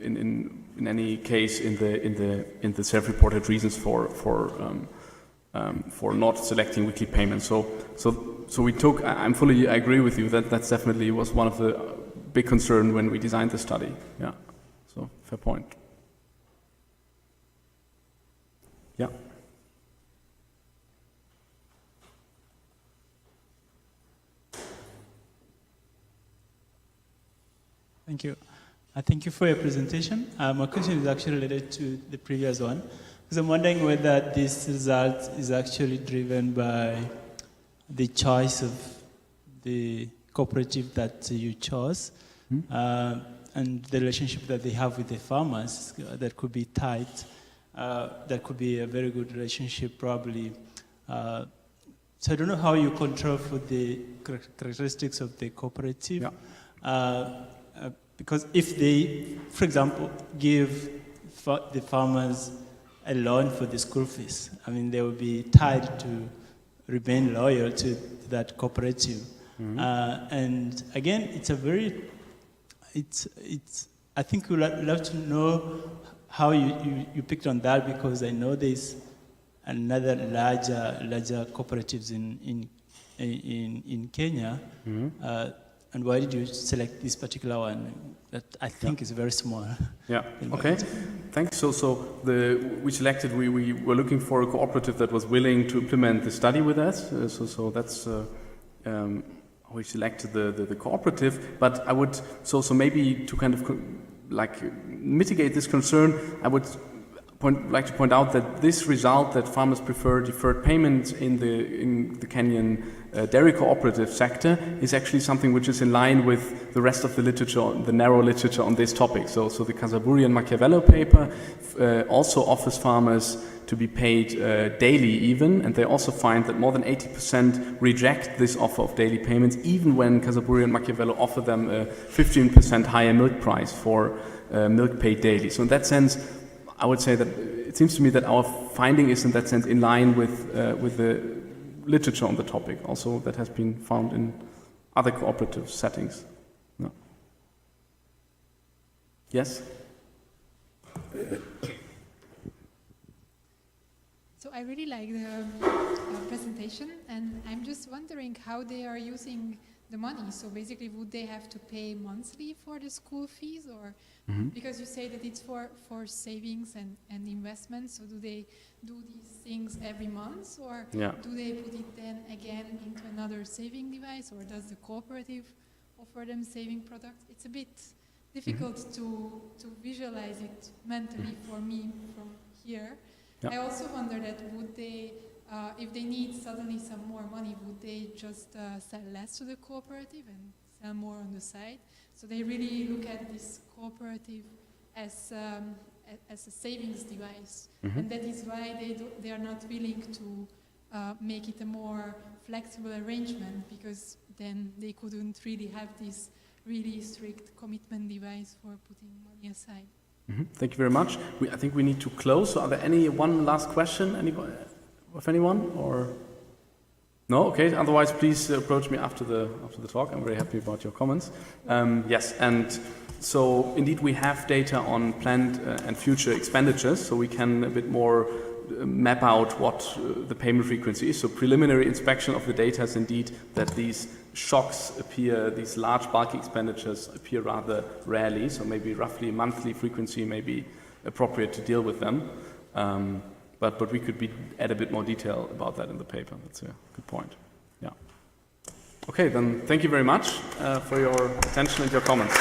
in any case in the self-reported reasons for not selecting weekly payments. So we took, I agree with you that that's definitely was one of the big concern when we designed the study. Yeah, so fair point. Yeah. Thank you. Thank you for your presentation. My question is actually related to the previous one. So I'm wondering whether this result is actually driven by the choice of the cooperative that you chose, and the relationship that they have with the farmers that could be tight. That could be a very good relationship, probably. So I don't know how you control for the characteristics of the cooperative. Yeah. Because if they, for example, give the farmers a loan for the school fees, I mean, they will be tied to remain loyal to that cooperative. Mm-hmm. And again, I think we'd love to know how you picked on that, because I know there's another larger cooperatives in Kenya. Mm-hmm. and why did you select this particular one that I think is very small? Yeah. Okay. Thanks. So we were looking for a cooperative that was willing to implement the study with us. So that's we selected the cooperative. But I would so maybe to kind of mitigate this concern, I would like to point out that this result that farmers prefer deferred payments in the Kenyan dairy cooperative sector is actually something which is in line with the rest of the literature, the narrow literature on this topic. So the Casaburi and Machiavello paper also offers farmers to be paid daily even, and they also find that more than 80% reject this offer of daily payments, even when Casaburi and Machiavello offer them a 15% higher milk price for milk paid daily. So in that sense, I would say that it seems to me that our finding is in that sense in line with the literature on the topic, also that has been found in other cooperative settings. No. Yes? So I really like the presentation, and I'm just wondering how they are using the money. So basically, would they have to pay monthly for the school fees, or because you say that it's for savings and investments, so do they do these things every month, or do they put it then again into another saving device, or does the cooperative offer them saving products? It's a bit difficult to visualize it mentally for me from here. I also wonder that would they, if they need suddenly some more money, would they just sell less to the cooperative and sell more on the side? So they really look at this cooperative as a savings device, and that is why they are not willing to make it a more flexible arrangement, because then they couldn't really have this really strict commitment device for putting money aside. Thank you very much. I think we need to close. So are there one last question? Of anyone, or no? Okay. Otherwise, please approach me after the talk. I'm very happy about your comments. Yes, and so indeed we have data on planned and future expenditures, so we can a bit more map out what the payment frequency is. So preliminary inspection of the data is indeed that these shocks appear, these large bulky expenditures appear rather rarely, so maybe roughly a monthly frequency may be appropriate to deal with them. But we could add a bit more detail about that in the paper. That's a good point. Yeah. Okay, then thank you very much for your attention and your comments.